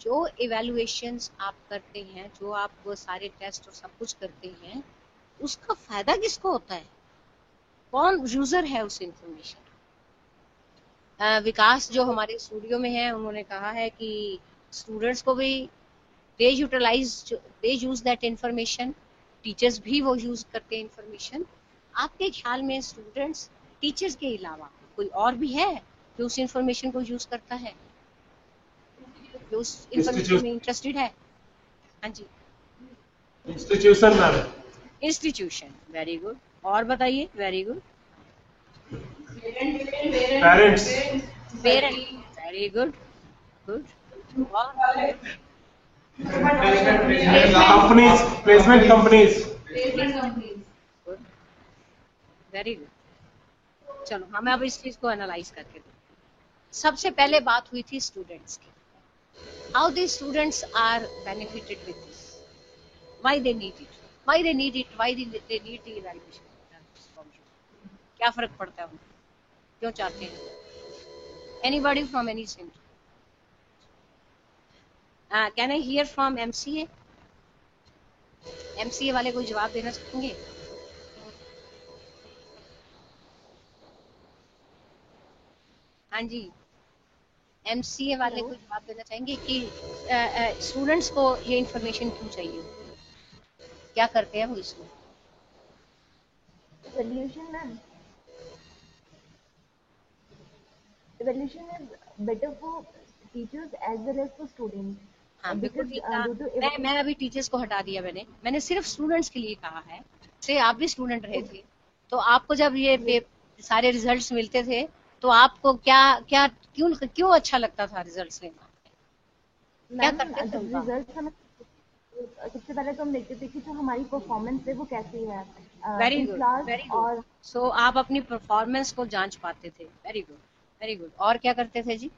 जो इवैल्यूएशंस आप करते हैं, जो आप वो सारे टेस्ट और सब कुछ करते हैं, उसका फायदा किसको होता है, कौन यूजर है उस इंफॉर्मेशन। विकास जो हमारे स्टूडियो में है उन्होंने कहा है कि स्टूडेंट्स को भी दे यूज दैट इंफॉर्मेशन, टीचर्स भी वो यूज करते हैं इंफॉर्मेशन। आपके ख्याल में स्टूडेंट्स टीचर्स के अलावा कोई और भी है जो उस इंफॉर्मेशन को यूज करता है? जो उस इंफॉर्मेशन में इंटरेस्टेड है। हाँ जी, institution ma'am. Institution, very good. और बताइए, very good. Parents. Parent, very good, good. और companies, placement companies. Good, very good. चलो हम अब इस चीज को एनालाइज करके देखते हैं। सबसे पहले बात हुई थी स्टूडेंट्स की, how the students are benefited with this, why they need it, why they need it, why they need the evaluation. क्या फर्क पड़ता है उनको, क्यों चाहते हैं? Anybody from any centre? Can I hear from MCA? MCA वाले कोई जवाब देना चाहेंगे? हाँ जी, एमसीए वाले को जवाब देना चाहेंगे कि स्टूडेंट्स को ये इंफॉर्मेशन क्यों चाहिए, क्या करते हैं वो इसमें? Evaluation, ma'am. Evaluation is better for teachers as well as for students. हाँ बिल्कुल Because ठीक कहा। due to मैं अभी टीचर्स को हटा दिया, मैंने सिर्फ स्टूडेंट्स के लिए कहा है। से आप भी स्टूडेंट रहे थे, तो आपको जब ये सारे रिजल्ट्स मिलते थे तो आपको क्या क्या क्यों अच्छा लगता था रिजल्ट्स लेना? क्या करते थे उनका? रिजल्ट हमें सबसे पहले तो हम देखते थे कि जो हमारी परफॉर्मेंस है वो कैसी है very in good, class very और गुड। सो आप अपनी परफॉर्मेंस को जांच पाते थे, वेरी गुड, वेरी गुड। और क्या करते थे जी?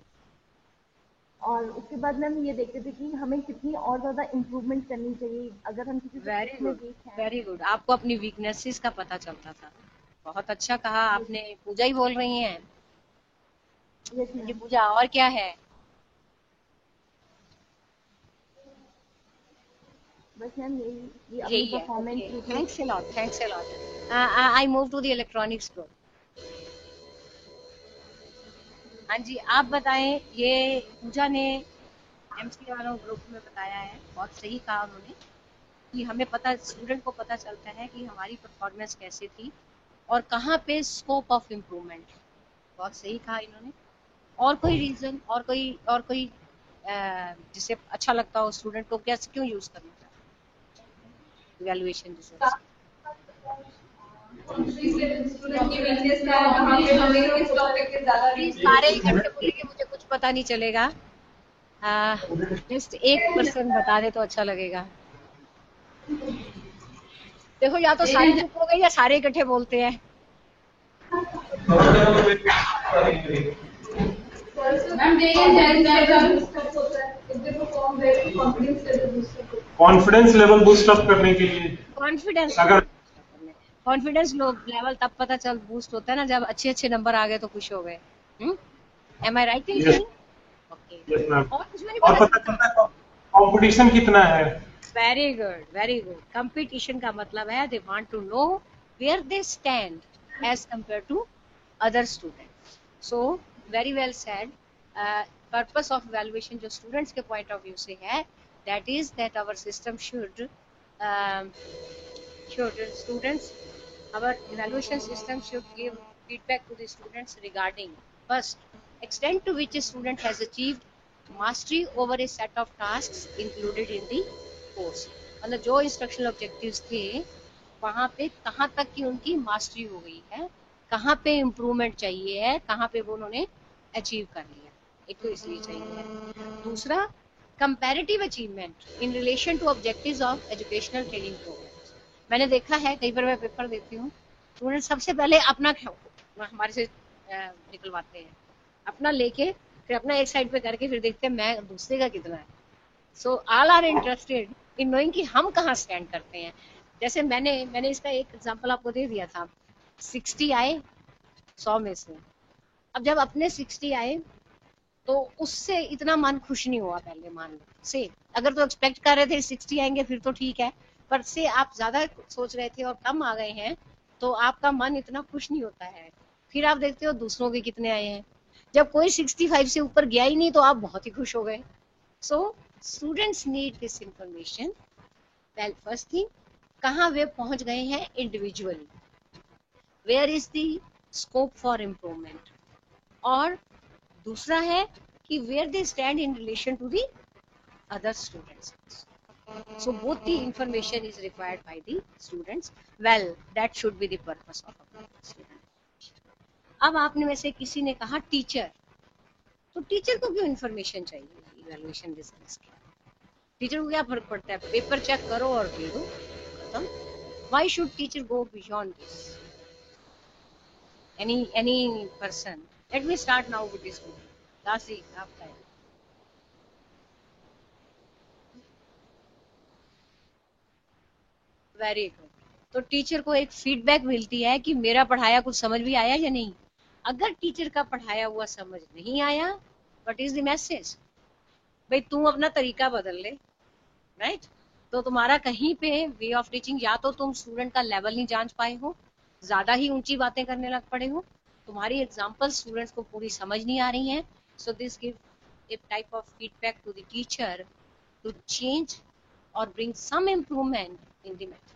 और उसके बाद में हम ये देखते थे कि हमें कितनी और ज्यादा इम्प्रूवमेंट करनी चाहिए अगर हम किसी वेरी सब्जेक्ट में गुड, वीक हैं। Very good. आपको अपनी वीकनेसेस का पता चलता था। बहुत अच्छा कहा आपने। पूजा ही बोल रही हैं यस जी? मैम। पूजा, और क्या है? बस मैम यही अपनी यही है। Performance thanks a lot, thanks a lot. I move to the electronics group. हाँ जी, आप बताएं। ये पूजा ने एमसी वालों ग्रुप में बताया है, बहुत सही कहा उन्होंने कि हमें पता, स्टूडेंट को पता चलता है कि हमारी परफॉर्मेंस कैसे थी और कहाँ पे स्कोप ऑफ इम्प्रूवमेंट। बहुत सही कहा इन्होंने। और कोई रीजन, और कोई जिसे अच्छा लगता हो स्टूडेंट को, क्या क्यों यूज करना चाहिए इवैल्यूएशन रिजल्ट्स? सारे इकट्ठे बोलेंगे मुझे कुछ पता नहीं चलेगा। जस्ट 1% बता दे तो अच्छा लगेगा। देखो, या तो सारे चुप हो गए या सारे इकट्ठे बोलते हैं। कॉन्फिडेंस लेवल बूस्ट अप करने के लिए। कॉन्फिडेंस अगर लेवल तब पता चल बूस्ट होता है ना जब अच्छे नंबर आ गए तो खुश हो गए। एम आई राइट इन Yes. Saying? Okay. Yes ma'am, और कुछ भी नहीं और पता चलता है कंपटीशन कितना है। Very good, very good. Competition का मतलब है they want to know where they stand as compare to other students. So very well said. Purpose of evaluation जो स्टूडेंट्स के पॉइंट ऑफ व्यू से है, that is that our system should students, our evaluation system should give feedback to the students regarding first, extent to which a student has achieved mastery over a set of tasks included in the course। मतलब जो instructional objectives थे वहाँ पे कहाँ तक की उनकी mastery हो गई है, कहाँ पे इम्प्रूवमेंट चाहिए है, कहाँ पे वो उन्होंने अचीव कर लिया। एक तो इसलिए चाहिए। दूसरा, comparative achievement in relation to objectives of educational training programme. मैंने देखा है, कई बार मैं पेपर देती हूँ, स्टूडेंट सबसे पहले अपना हमारे से निकलवाते हैं, अपना लेके फिर अपना एक साइड पे करके फिर देखते हैं मैं दूसरे का कितना है। So all are interested in knowing कि हम कहाँ स्टैंड करते हैं। जैसे मैंने इसका एक एग्जांपल आपको दे दिया था। 60 आए 100 में से। अब जब अपने 60 आए तो उससे इतना मन खुश नहीं हुआ। पहले मान लो से अगर तो एक्सपेक्ट कर रहे थे 60 आएंगे फिर तो ठीक है, पर से आप ज्यादा सोच रहे थे और कम आ गए हैं तो आपका मन इतना खुश नहीं होता है। फिर आप देखते हो दूसरों के कितने आए हैं। जब कोई 65 से ऊपर गया ही नहीं तो आप बहुत ही खुश हो गए। So students need this information. Well, first thing, कहाँ वे पहुंच गए हैं individually, where is the scope for improvement, और दूसरा है कि where they stand in relation to the other students. So both the information is required by the students. Well, that should be the purpose of a student. अब आपने में से किसी ने कहा टीचर, तो टीचर को क्यों इन्फॉर्मेशन चाहिए इवैल्यूएशन रिजल्ट्स की? टीचर को क्या फर्क पड़ता है, पेपर चेक करो और दे दो, खत्म. Why should teacher go beyond this? Any person? Let me start now with this one. Dasi, आपका है. Very good. तो टीचर को एक फीडबैक मिलती है कि मेरा पढ़ाया कुछ समझ भी आया या नहीं. अगर टीचर का पढ़ाया हुआ समझ नहीं आया, व्हाट इज द मैसेज? भाई तुम अपना तरीका बदल ले, राइट? तो तुम्हारा कहीं पे वे ऑफ टीचिंग, या तो तुम स्टूडेंट का लेवल नहीं जांच पाए हो, ज्यादा ही ऊंची बातें करने लग पड़े हो, तुम्हारी एग्जाम्पल स्टूडेंट्स को पूरी समझ नहीं आ रही है. So this give a type of feedback to the teacher to change और bring some improvement in the method.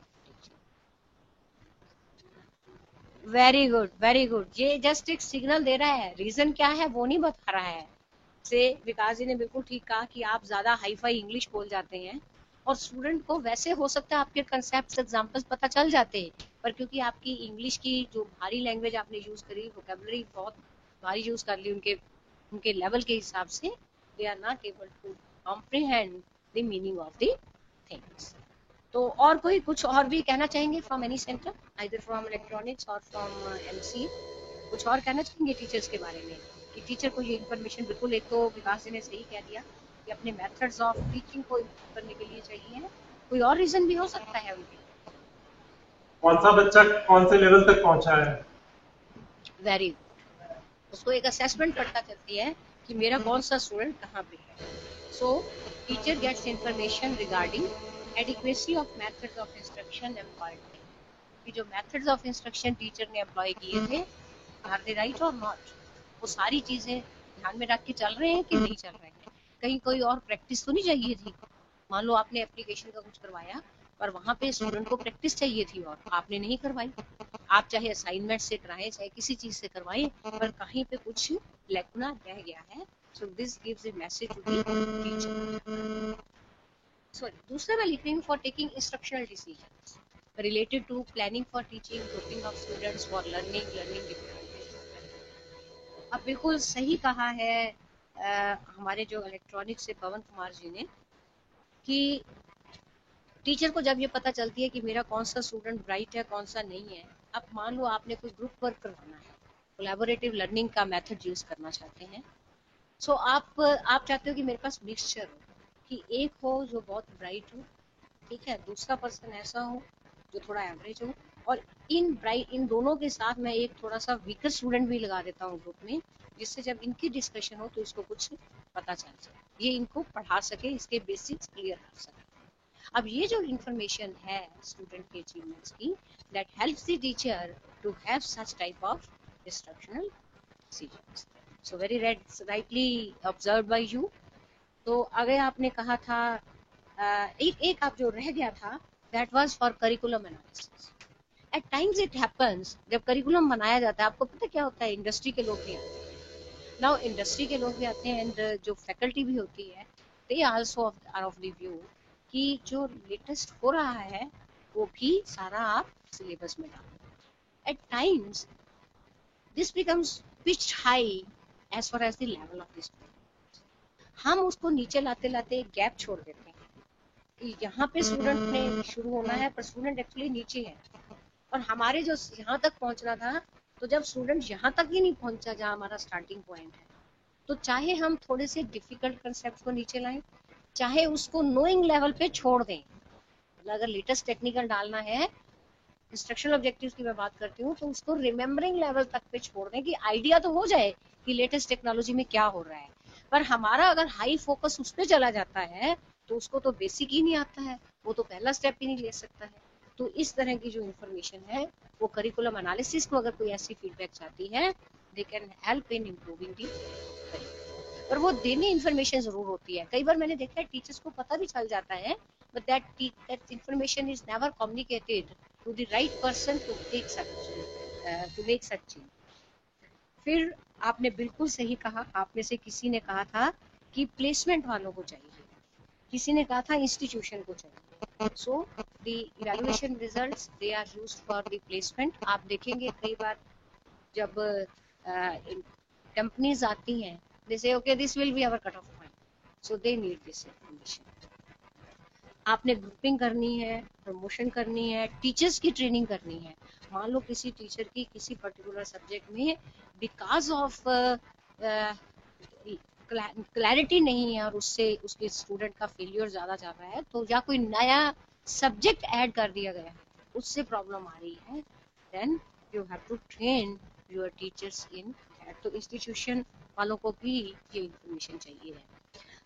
Very good, very good. ये जस्ट एक सिग्नल दे रहा है, रीजन क्या है वो नहीं बता रहा है. से विकास जी ने बिल्कुल ठीक कहा कि आप ज्यादा हाई फाई इंग्लिश बोल जाते हैं और स्टूडेंट को वैसे हो सकता है आपके कंसेप्ट एग्जांपल्स पता चल जाते हैं, पर क्योंकि आपकी इंग्लिश की जो भारी लैंग्वेज आपने यूज करी, वोकैबुलरी बहुत भारी यूज कर ली उनके लेवल के हिसाब से, they are not able to comprehend the meaning of the things. तो और कोई कुछ और भी कहना चाहेंगे from any centre, either from electronics और फ्रॉम एमसी? कुछ और कहना चाहेंगे टीचर्स के बारे में कि टीचर को ये इन्फॉर्मेशन, बिल्कुल एक तो विकास जी ने सही कह दिया कि अपने मेथड्स ऑफ टीचिंग को इम्प्रूव करने के लिए चाहिए है. कोई और रीजन भी हो सकता है उनके? कौन सा बच्चा कौन से लेवल तक पहुंचा है. Very good. उसको एक असेसमेंट पता चलती है कि मेरा कौन सा स्टूडेंट कहाँ पे है. So teacher gets information regarding adequacy of methods of instruction employed. कि जो मेथड्स ऑफ इंस्ट्रक्शन टीचर ने एम्प्लॉय किए थे, आर दे राइट और नॉट, वो सारी चीजें ध्यान में रख के चल रहे हैं कि नहीं चल रहे हैं. कहीं कोई और प्रैक्टिस तो नहीं चाहिए थी? मान लो आपने एप्लीकेशन का कुछ करवाया, पर वहां पे स्टूडेंट को प्रैक्टिस चाहिए थी और आपने नहीं करवाई. आप चाहे असाइनमेंट से कराएं, चाहे किसी चीज से करवाएं, पर कहीं पे कुछ लैकुना रह गया है. So this gives a message to the teacher. Sorry, दूसरा मैं लिख रही हूँ for taking instructional decisions related to planning for teaching, grouping of students for learning difficulties. अब बिल्कुल सही कहा है हमारे जो इलेक्ट्रॉनिक्स से पवन कुमार जी ने कि टीचर को जब ये पता चलती है कि मेरा कौन सा स्टूडेंट ब्राइट है, कौन सा नहीं है. अब मान लो आपने कोई ग्रुप वर्क करवाना है, कोलैबोरेटिव लर्निंग का मेथड यूज करना चाहते हैं. सो आप चाहते हो कि मेरे पास मिक्सचर हो, कि एक हो जो बहुत ब्राइट हो, ठीक है, दूसरा पर्सन ऐसा हो जो थोड़ा एवरेज हो, और इन दोनों के साथ मैं एक थोड़ा सा वीकर स्टूडेंट भी लगा देता हूँ ग्रुप में, जिससे जब इनकी डिस्कशन हो तो इसको कुछ पता चल जाए, ये इनको पढ़ा सके, इसके बेसिक्स क्लियर कर सके. अब ये जो इंफॉर्मेशन है स्टूडेंट के अचीवमेंट्स की, that helps the teacher to have such type of instructional decisions. So very rightly observed by you. तो आगे आपने कहा था एक आप जो रह गया था, that was for curriculum analysis. At times it happens, जब करिकुलम बनाया जाता है, आपको पता क्या होता है, इंडस्ट्री के लोग भी आते हैं. नाउ इंडस्ट्री के लोग भी आते हैं एंड जो फैकल्टी भी होती है, they also are of the view कि जो लेटेस्ट हो रहा है वो भी सारा आप सिलेबस में डालो. At times this becomes pitched high as far as the level of the student. हम उसको नीचे लाते लाते एक गैप छोड़ देते हैं. यहाँ पे स्टूडेंट ने शुरू होना है, पर स्टूडेंट एक्चुअली नीचे है, और हमारे जो यहाँ तक पहुंचना था, तो जब स्टूडेंट यहाँ तक ही नहीं पहुंचा जहाँ हमारा स्टार्टिंग पॉइंट है, तो चाहे हम थोड़े से डिफिकल्ट कंसेप्ट को नीचे लाएं, चाहे उसको नोइंग लेवल पे छोड़ दें. मतलब अगर लेटेस्ट टेक्निकल डालना है, इंस्ट्रक्शनल ऑब्जेक्टिव्स की मैं बात करती हूँ, तो उसको रिमेम्बरिंग लेवल तक पे छोड़ दें कि आइडिया तो हो जाए कि लेटेस्ट टेक्नोलॉजी में क्या हो रहा है. पर हमारा अगर हाई फोकस उस पर चला जाता है तो उसको तो बेसिक ही नहीं आता है, वो तो पहला स्टेप ही नहीं ले सकता है. तो इस तरह की जो इंफॉर्मेशन है वो करिकुलम एनालिसिस को अगर कोई ऐसी फीडबैक चाहती है, they can help in improving the curriculum. पर वो देने इंफॉर्मेशन जरूर होती है. कई बार मैंने देखा है टीचर्स को पता भी चल जाता है, but that information is never communicated to the right person to make such change. फिर आपने बिल्कुल सही कहा, आप में से किसी ने कहा था कि प्लेसमेंट वालों को चाहिए. किसी ने कहा था इंस्टीट्यूशन को चाहिए। So the evaluation results they are used for the placement. आप देखेंगे कई बार जब कंपनीज आती हैं, they say okay this will be our cut off point, so they need this information. आपने ग्रुपिंग करनी है, प्रमोशन करनी है, टीचर्स की ट्रेनिंग करनी है। मान लो किसी टीचर की किसी पर्टिकुलर सब्जेक्ट में बिकॉज ऑफ क्लैरिटी नहीं है और उससे उसके स्टूडेंट का फेलियर ज्यादा जा रहा है, तो या कोई नया सब्जेक्ट ऐड कर दिया गया है, उससे प्रॉब्लम आ रही है, then you have to train your teachers in that. तो इंस्टीट्यूशन वालों को भी ये इंफॉर्मेशन चाहिए है।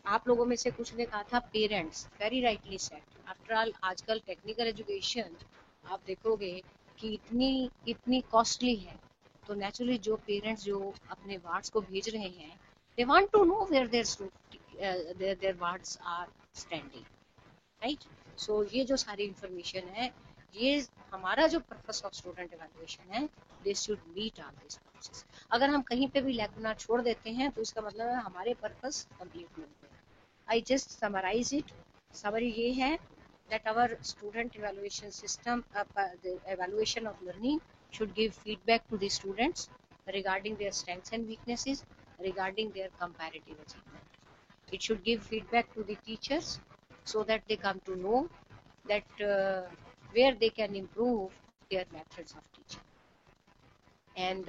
आप लोगों में से कुछ ने कहा था parents, very rightly said. After all आजकल टेक्निकल एजुकेशन आप देखोगे कि इतनी कॉस्टली है, तो नेचुरली जो पेरेंट्स जो अपने वार्ड्स को भेज रहे हैं, they want to know where their wards are standing, right? So ये जो सारी इंफॉर्मेशन है, ये हमारा जो पर्पस ऑफ स्टूडेंट इवैल्यूएशन है, they should meet all these purposes। अगर हम कहीं पे भी लैग बनाना छोड़ देते हैं तो इसका मतलब है हमारे पर्पस कंप्लीट नहीं हुए। I just summarise it. Summary ये है that our student evaluation system, the evaluation of learning should give feedback to the students regarding their strengths and weaknesses, regarding their comparative achievement. It should give feedback to the teachers so that they come to know that where they can improve their methods of teaching. And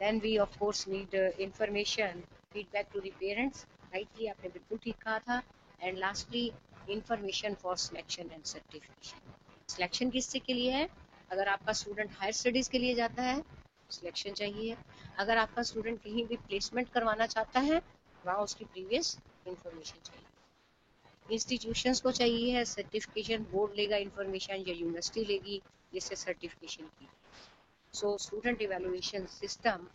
then we of course need information, feedback to the parents, rightly आपने बिल्कुल ठीक कहा था। And lastly information for selection and certification। Selection किससे के लिए है? अगर आपका स्टूडेंट हायर स्टडीज के लिए जाता है, सिलेक्शन चाहिए। अगर आपका स्टूडेंट कहीं भी प्लेसमेंट करवाना चाहता है, वहाँ उसकी प्रीवियस इंफॉर्मेशन चाहिए। इंस्टीट्यूशंस को चाहिए है सर्टिफिकेशन, बोर्ड लेगा इंफॉर्मेशन या यूनिवर्सिटी लेगी जिससे सर्टिफिकेशन की। So student evaluation system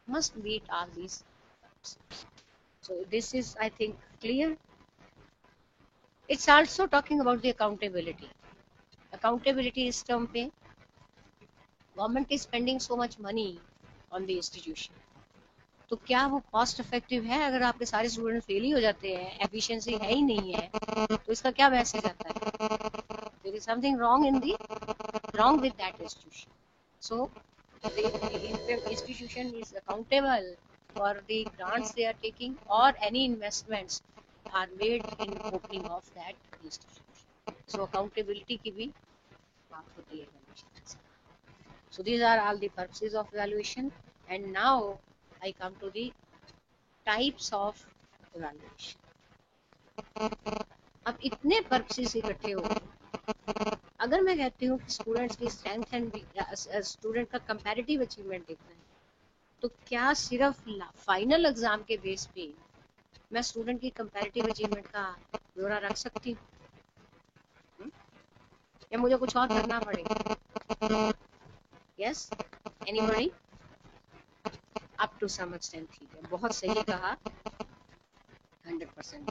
must meet all these purposes. So this is, I think, clear. It's also talking about the accountability इस टर्म पे government is spending so much money on the institution, तो क्या वो cost effective है? अगर आपके सारे student fail ही हो जाते हैं, एफिशिएंसी है ही नहीं है, तो इसका क्या मैसेज आता है? There is something wrong with that institution. So the institution is accountable for the grants they are taking or any investments are made in opening of that institution. So accountability की भी बात होती है evaluation। So these are all the purposes of evaluation, and now I come to the types of evaluation। अब इतने purposes इकट्ठे हो गए, अगर मैं कहती हूँ कि स्टूडेंट्स की स्ट्रेंथ एंड स्टूडेंट का कंपैरेटिव अचीवमेंट देखना है, तो क्या सिर्फ फाइनल एग्जाम के बेस पे मैं स्टूडेंट की कंपैरेटिव अचीवमेंट का ब्यौरा रख सकती हूँ, या मुझे कुछ और करना पड़ेगा? Yes, anybody? Up to some extent ठीक है, बहुत सही कहा, 100%।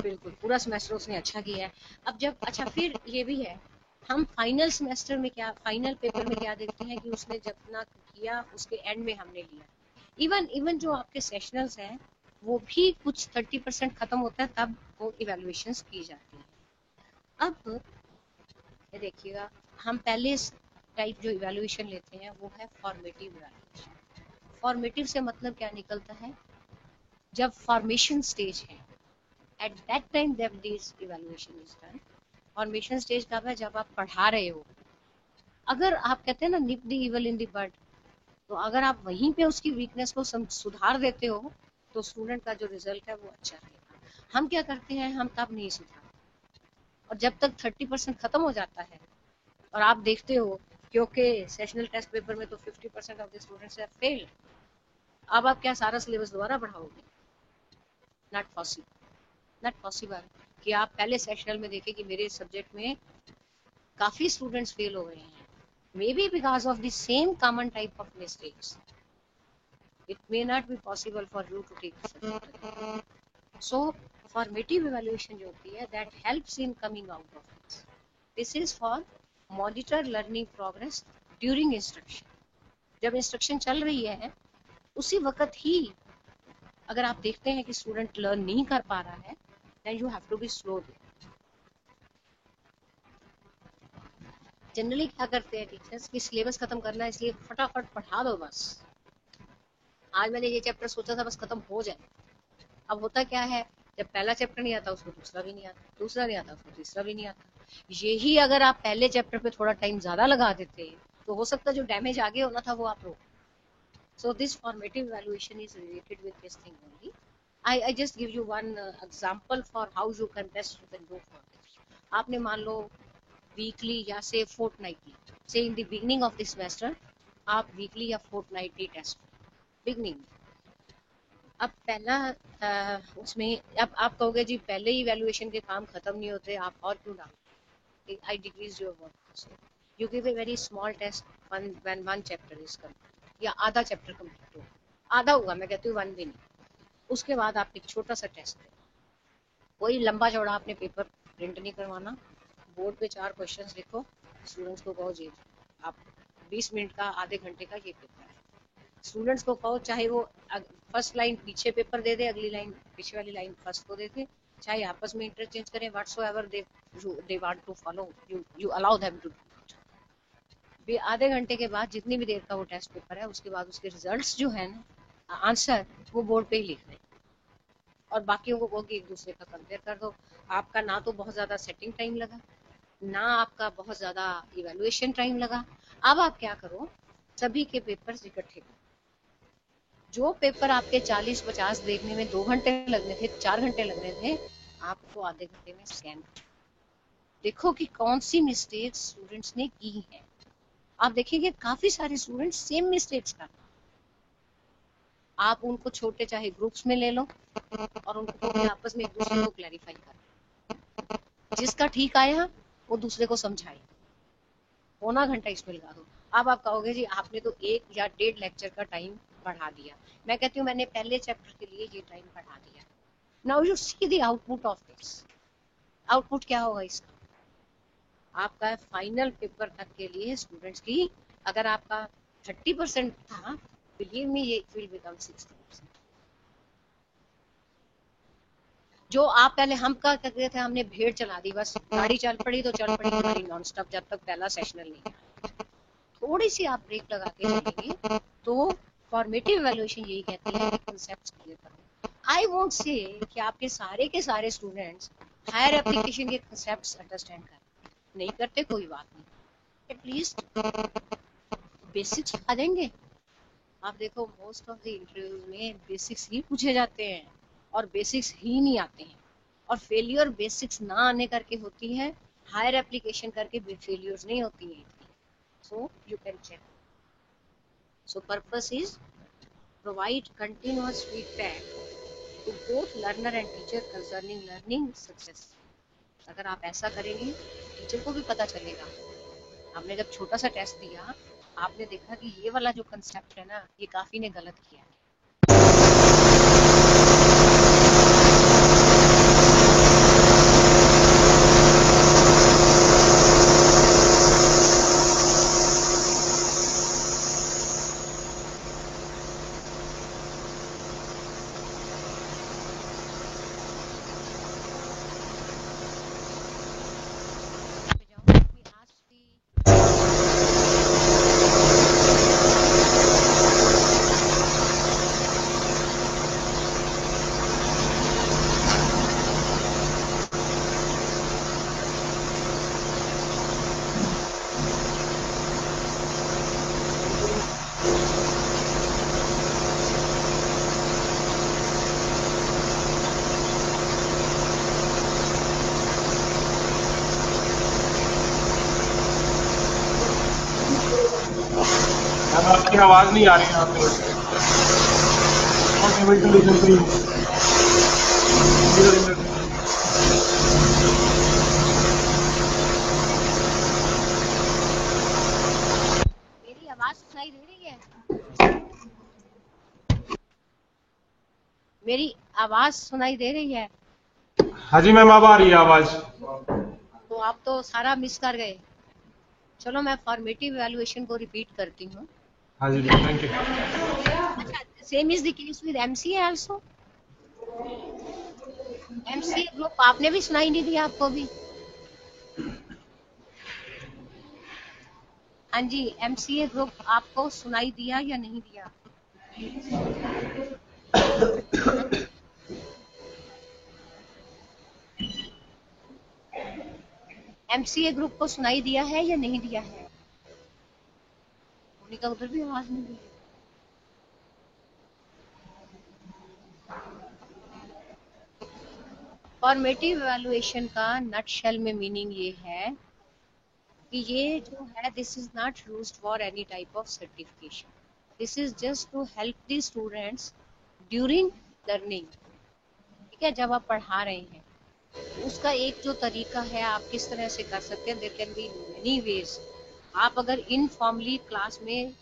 बिल्कुल, पूरा सेमेस्टर उसने अच्छा किया है। अब जब अच्छा, फिर ये भी है, हम फाइनल सेमेस्टर में क्या, फाइनल पेपर में क्या देखते हैं कि उसने जितना किया उसके एंड में हमने लिया। इवन जो आपके सेशनल्स हैं वो भी कुछ 30% खत्म होता है, तब वो इवैल्यूएशंस की जाती है। अब ये देखिएगा, हम पहले टाइप जो इवैल्यूएशन लेते हैं वो है फॉर्मेटिव इवैल्यूएशन। फॉर्मेटिव से मतलब क्या निकलता है? जब फॉर्मेशन स्टेज है, at that time that this evaluation is done। Formation stage कब है? जब आप पढ़ा रहे हो। अगर आप कहते हैं ना nip the evil in the bud, तो अगर आप वहीं पे उसकी वीकनेस को सुधार देते हो तो स्टूडेंट का जो रिजल्ट है वो अच्छा रहेगा। हम क्या करते हैं, हम तब नहीं सुधारते, और जब तक 30% खत्म हो जाता है और आप देखते हो क्योंकि सेशनल टेस्ट पेपर में तो 50% of the students have failed, अब आप क्या सारा सिलेबस दोबारा पढ़ाओगे? नॉट पॉसिबल कि आप पहले सेशनल में देखें कि मेरे सब्जेक्ट में काफी स्टूडेंट्स फेल हो गए हैं, may be because of the same common type of mistakes. It may not be possible for you to take subject. So formative evaluation जो होती है, that helps in coming out of this. This is for monitor learning progress during instruction. जब instruction चल रही है उसी वक्त ही अगर आप देखते हैं कि स्टूडेंट लर्न नहीं कर पा रहा है, then you have to be slow there. Generally क्या करते हैं टीचर्स कि सिलेबस खत्म करना है इसलिए फटाफट पढ़ा दो बस, आज मैंने ये चैप्टर सोचा था बस खत्म हो जाए। अब होता क्या है, जब पहला चैप्टर नहीं आता उसको दूसरा भी नहीं आता, दूसरा नहीं आता उसको तीसरा भी नहीं आता। यही अगर आप पहले चैप्टर पे थोड़ा टाइम ज्यादा लगा देते तो हो सकता है जो डैमेज आगे होना था वो आप रोक। So this formative evaluation is related with this thing only. I just give you one example for how you can best you can do for this. आपने मान लो वीकली या से फोर्टनाइटली, से in the beginning of the semester आप weekly या fortnightly test beginning. अब पहला उसमें अब आप कहोगे जी पहले ही इवैल्यूएशन के काम खत्म नहीं होते, आप और क्यों डालते? I decrease your work. You give a very small test when one chapter is complete, या आधा चैप्टर कंप्लीट हो, आधा हुआ, मैं कहती हूँ वन भी नहीं। उसके बाद आप एक छोटा सा टेस्ट दें, कोई लंबा चौड़ा आपने पेपर प्रिंट नहीं करवाना, बोर्ड पे 4 क्वेश्चंस लिखो, स्टूडेंट्स को कहो जी आप 20 मिनट का आधे घंटे का ये पेपर है। स्टूडेंट्स को कहो चाहे वो फर्स्ट लाइन पीछे पेपर दे दे, अगली लाइन पीछे वाली लाइन फर्स्ट को दे दे, चाहे आपस में इंटरचेंज करें, whatsoever they want to follow, you allow them to. आधे घंटे के बाद जितनी भी देर का वो टेस्ट पेपर है उसके बाद उसके रिजल्ट्स जो है ना, आंसर वो बोर्ड पे ही लिख दें और बाकियों को कहो कि एक दूसरे का कंपेयर कर दो। आपका ना तो बहुत ज्यादा सेटिंग टाइम लगा, ना आपका बहुत ज्यादा इवैल्यूएशन टाइम लगा। अब आप क्या करो, सभी के पेपर्स इकट्ठे करो। जो पेपर आपके 40-50 देखने में 2 घंटे लगने थे, 4 घंटे लगने थे, आपको आधे घंटे में स्कैन देखो कि कौन सी मिस्टेक्स स्टूडेंट्स ने की है। आप देखिए काफी सारे स्टूडेंट्स सेम मिस्टेक्स करते, आप उनको छोटे चाहे ग्रुप्स में ले लो और उनको आपस में एक दूसरे को क्लैरिफाई कर, जिसका ठीक आया वो दूसरे को समझाए, पौना घंटा इसमें लगा दो। अब आप कहोगे जी आपने तो 1 या 1.5 लेक्चर का टाइम बढ़ा दिया। मैं कहती हूँ मैंने पहले चैप्टर के लिए ये टाइम बढ़ा दिया। Now you see the output of this. Output क्या होगा इसका? आपका फाइनल पेपर तक के लिए स्टूडेंट्स की अगर आपका 30% था, बिलीव मी ये विल बिकम 60%। जो आप पहले हम क्या करते थे, हमने भेड़ चला दी, बस गाड़ी चल पड़ी तो चल पड़ी हमारी नॉन स्टॉप जब तक पहला सेशनल नहीं आया। थोड़ी सी आप ब्रेक लगा के चलेंगे तो फॉर्मेटिव इवैल्यूएशन यही कहती है कि कांसेप्ट्स क्लियर करो। आई वोंट से कि आपके सारे के सारे स्टूडेंट्स हायर एप्लीकेशन के कांसेप्ट्स अंडरस्टैंड कर नहीं करते, कोई बात नहीं, एटलीस्ट बेसिक्स आ जाएंगे। आप देखो मोस्ट ऑफ द इंटरव्यूज में बेसिक्स ही पूछे जाते हैं और बेसिक्स ही नहीं आते हैं, और फेलियर बेसिक्स ना आने करके होती है, हायर एप्लीकेशन करके फेलियर्स नहीं होती है। So you can check. So purpose is provide continuous feedback to both learner and teacher concerning learning success. अगर आप ऐसा करेंगे टीचर को भी पता चलेगा। आपने जब छोटा सा टेस्ट दिया, आपने देखा कि ये वाला जो कंसेप्ट है ना, ये काफी ने गलत किया है। आपकी आवाज नहीं आ रही है यहाँ पे। मेरी आवाज सुनाई दे रही है? मेरी आवाज सुनाई दे रही है? हाँ जी मैम, अब आ रही है आवाज। तो आप तो सारा मिस कर गए। चलो मैं फॉर्मेटिव इवैल्यूएशन को रिपीट करती हूँ। हाँ जी, थैंक यू। अच्छा, Same is the case with MCA also. MCA group आपने भी सुनाई नहीं दिया आपको भी? हाँ जी, MCA ग्रुप आपको सुनाई दिया या नहीं दिया? MCA ग्रुप को सुनाई दिया है या नहीं दिया है? मोनिका उधर भी आवाज नहीं दी। फॉर्मेटिव इवैल्यूएशन का नटशेल में मीनिंग ये है कि ये जो है this is not used for any type of certification, this is just to help the students during learning. ठीक है, जब आप पढ़ा रहे हैं उसका एक जो तरीका है आप किस तरह से कर सकते हैं, there can be many ways. आप अगर इनफॉर्मली क्लास में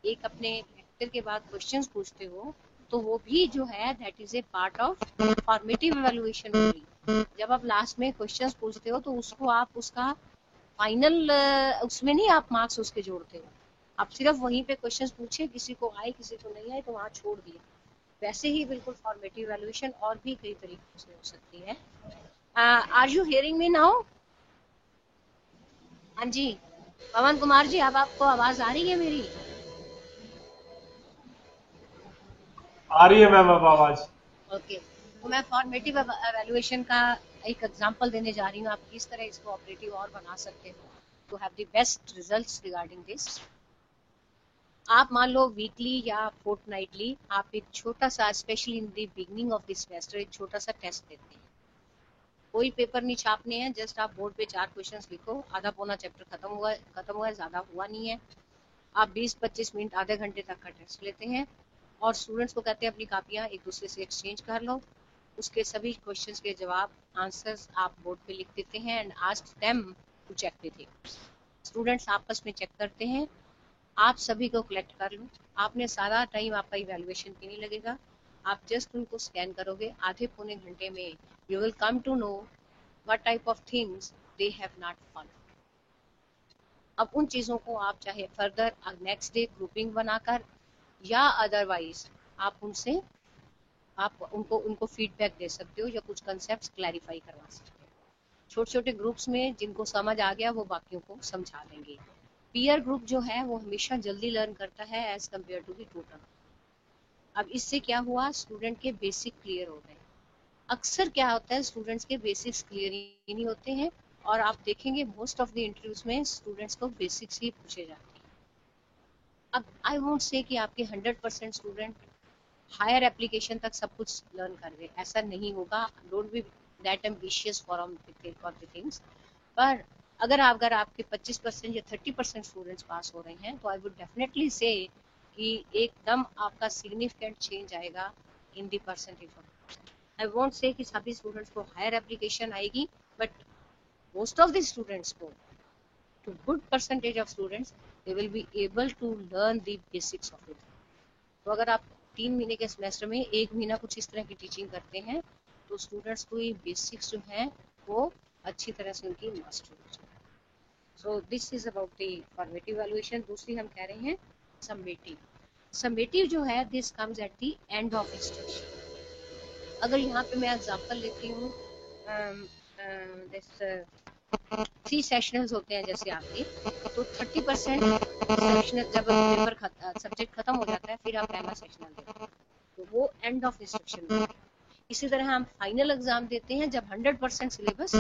एक अपने लेक्चर के बाद क्वेश्चंस पूछते हो तो वो भी जो है that is a part of formative evaluation only. जब आप लास्ट में क्वेश्चंस पूछते हो तो उसको आप उसका फाइनल उसमें नहीं आप मार्क्स उसके जोड़ते हो, आप सिर्फ वहीं पे क्वेश्चंस पूछे, किसी को आए किसी को नहीं आए तो वहाँ छोड़ दिया। वैसे ही बिल्कुल फॉर्मेटिव इवैल्यूएशन और भी कई तरीकों से हो सकती है। Are you hearing me now? हाँ जी पवन कुमार जी, अब आपको आवाज आ रही है मेरी? आ रही है मैम अब आवाज। ओके, तो मैं फॉर्मेटिव एवेल्युएशन का एक एग्जांपल देने जा रही हूँ, आप किस तरह इसको ऑपरेटिव और बना सकते हो to have the best results regarding this. आप मान लो वीकली या फोर्टनाइटली आप एक छोटा सा, specially in the beginning of the semester, एक छोटा सा टेस्ट देते हैं। कोई पेपर नहीं छापने हैं, जस्ट आप बोर्ड पे 4 क्वेश्चंस लिखो, आधा पौना चैप्टर खत्म हुआ है, ज्यादा हुआ नहीं है। आप 20-25 मिनट आधे घंटे तक का टेस्ट लेते हैं और स्टूडेंट्स को कहते हैं अपनी कापियां एक दूसरे से एक्सचेंज कर लो, उसके सभी क्वेश्चंस के जवाब आंसर्स आप बोर्ड पे लिख देते हैं and ask them to check with you. Students आपस में चेक करते हैं, आप सभी को कलेक्ट कर लो। आपने सारा टाइम आपका इवैल्यूएशन पे नहीं लगेगा, आप जस्ट उनको स्कैन करोगे, आधे पौने घंटे में you will come to know what type of things they have not follow. अब उन चीज़ों को आप चाहे फर्दर नेक्स्ट डे ग्रुपिंग बनाकर या अदरवाइज आप उनसे आप उनको फीडबैक दे सकते हो या कुछ कंसेप्ट्स क्लैरिफाई करवा सकते हो। छोटे छोटे ग्रुप्स में जिनको समझ आ गया वो बाकियों को समझा देंगे। पीयर ग्रुप जो है वो हमेशा जल्दी लर्न करता है as compare to the tutor. अब इससे क्या हुआ, स्टूडेंट के बेसिक क्लियर हो गए। अक्सर क्या होता है स्टूडेंट्स के बेसिक्स क्लियर ही नहीं होते हैं और आप देखेंगे मोस्ट ऑफ द इंटरव्यूज में स्टूडेंट्स को बेसिक्स ही पूछे जाते हैं। अब आई वोंट से कि आपके 100% स्टूडेंट हायर एप्लीकेशन तक सब कुछ लर्न कर गए, ऐसा नहीं होगा। Don't be that ambitious for the things. पर अगर आपके 25% या 30% स्टूडेंट्स पास हो रहे हैं तो आई वुड डेफिनेटली से कि एकदम आपका सिग्निफिकेंट चेंज आएगा in the percentage of. I won't say कि सभी स्टूडेंट्स को हायर एप्लीकेशन आएगी, but most of the students को, to good percentage of students, they will be able to learn the basics of it। तो अगर आप 3 महीने के सेमेस्टर में 1 महीना कुछ इस तरह की टीचिंग करते हैं तो स्टूडेंट्स को ये बेसिक्स जो हैं वो अच्छी तरह से उनकी मास्टर हो जाए। सो this is about the formative evaluation. दूसरी हम कह रहे हैं समेटिव। समेटिव जो है this comes at the end of instruction. अगर यहाँ पे मैं एग्जांपल लेती हूँ, दिस 3 सेशनल्स होते हैं जैसे आपके, तो 30% सेशनल जब पेपर सब्जेक्ट खत्म हो जाता है फिर आप पहला सेशनल देते हैं, तो वो एंड ऑफ इंस्ट्रक्शन में। इसी तरह हम फाइनल एग्जाम देते हैं जब 100% सिलेबस,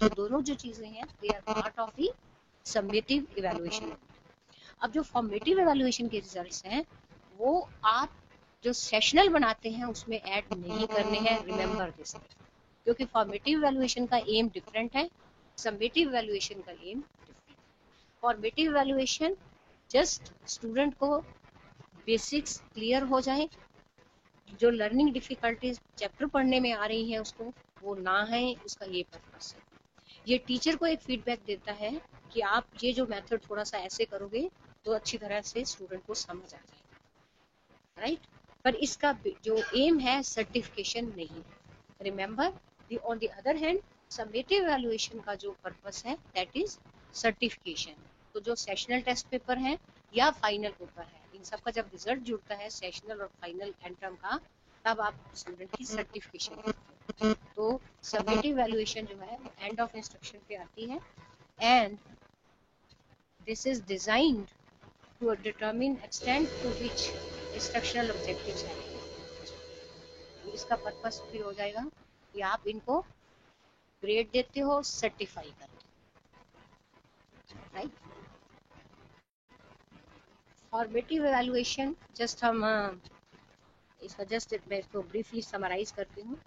तो दोनों जो चीजें हैं they are part of the summative evaluation. अब जो फॉर्मेटिव इवैल्यूएशन के रिजल्ट्स हैं वो आप जो सेशनल बनाते हैं उसमें ऐड नहीं करने हैं, रिमेंबर दिस, क्योंकि फॉर्मेटिव इवैल्यूएशन का एम डिफरेंट है, समेटिव इवैल्यूएशन का एम डिफरेंट है। फॉर्मेटिव इवैल्यूएशन जस्ट स्टूडेंट को बेसिक्स क्लियर हो जाए, जो लर्निंग डिफिकल्टीज चैप्टर पढ़ने में आ रही हैं उसको वो ना है, उसका ये पर्पस है। ये टीचर को एक फीडबैक देता है कि आप ये जो मेथड थोड़ा सा ऐसे करोगे तो अच्छी तरह से स्टूडेंट को समझ आ जाएगा, राइट। पर इसका जो एम है सर्टिफिकेशन नहीं है। Remember, on the other hand summative evaluation का जो पर्पस है दैट इज सर्टिफिकेशन। तो जो सेशनल टेस्ट पेपर है या फाइनल पेपर है इन सब का जब रिजल्ट जुड़ता है सेशनल और फाइनल एंड टर्म का, तब आप स्टूडेंट की सर्टिफिकेशन करते हो। तो समेटिव वैल्यूएशन जो है एंड ऑफ इंस्ट्रक्शन पे आती है, and this is designed to determine extent to which instructional objectives हैं। इसका पर्पस फिर हो जाएगा कि आप इनको ग्रेड देते हो, सर्टिफाई करते हो, राइट। फॉर्मेटिव एवेलुएशन जस्ट हम इसका जस्ट मैं इसको ब्रीफली समराइज करती हूँ।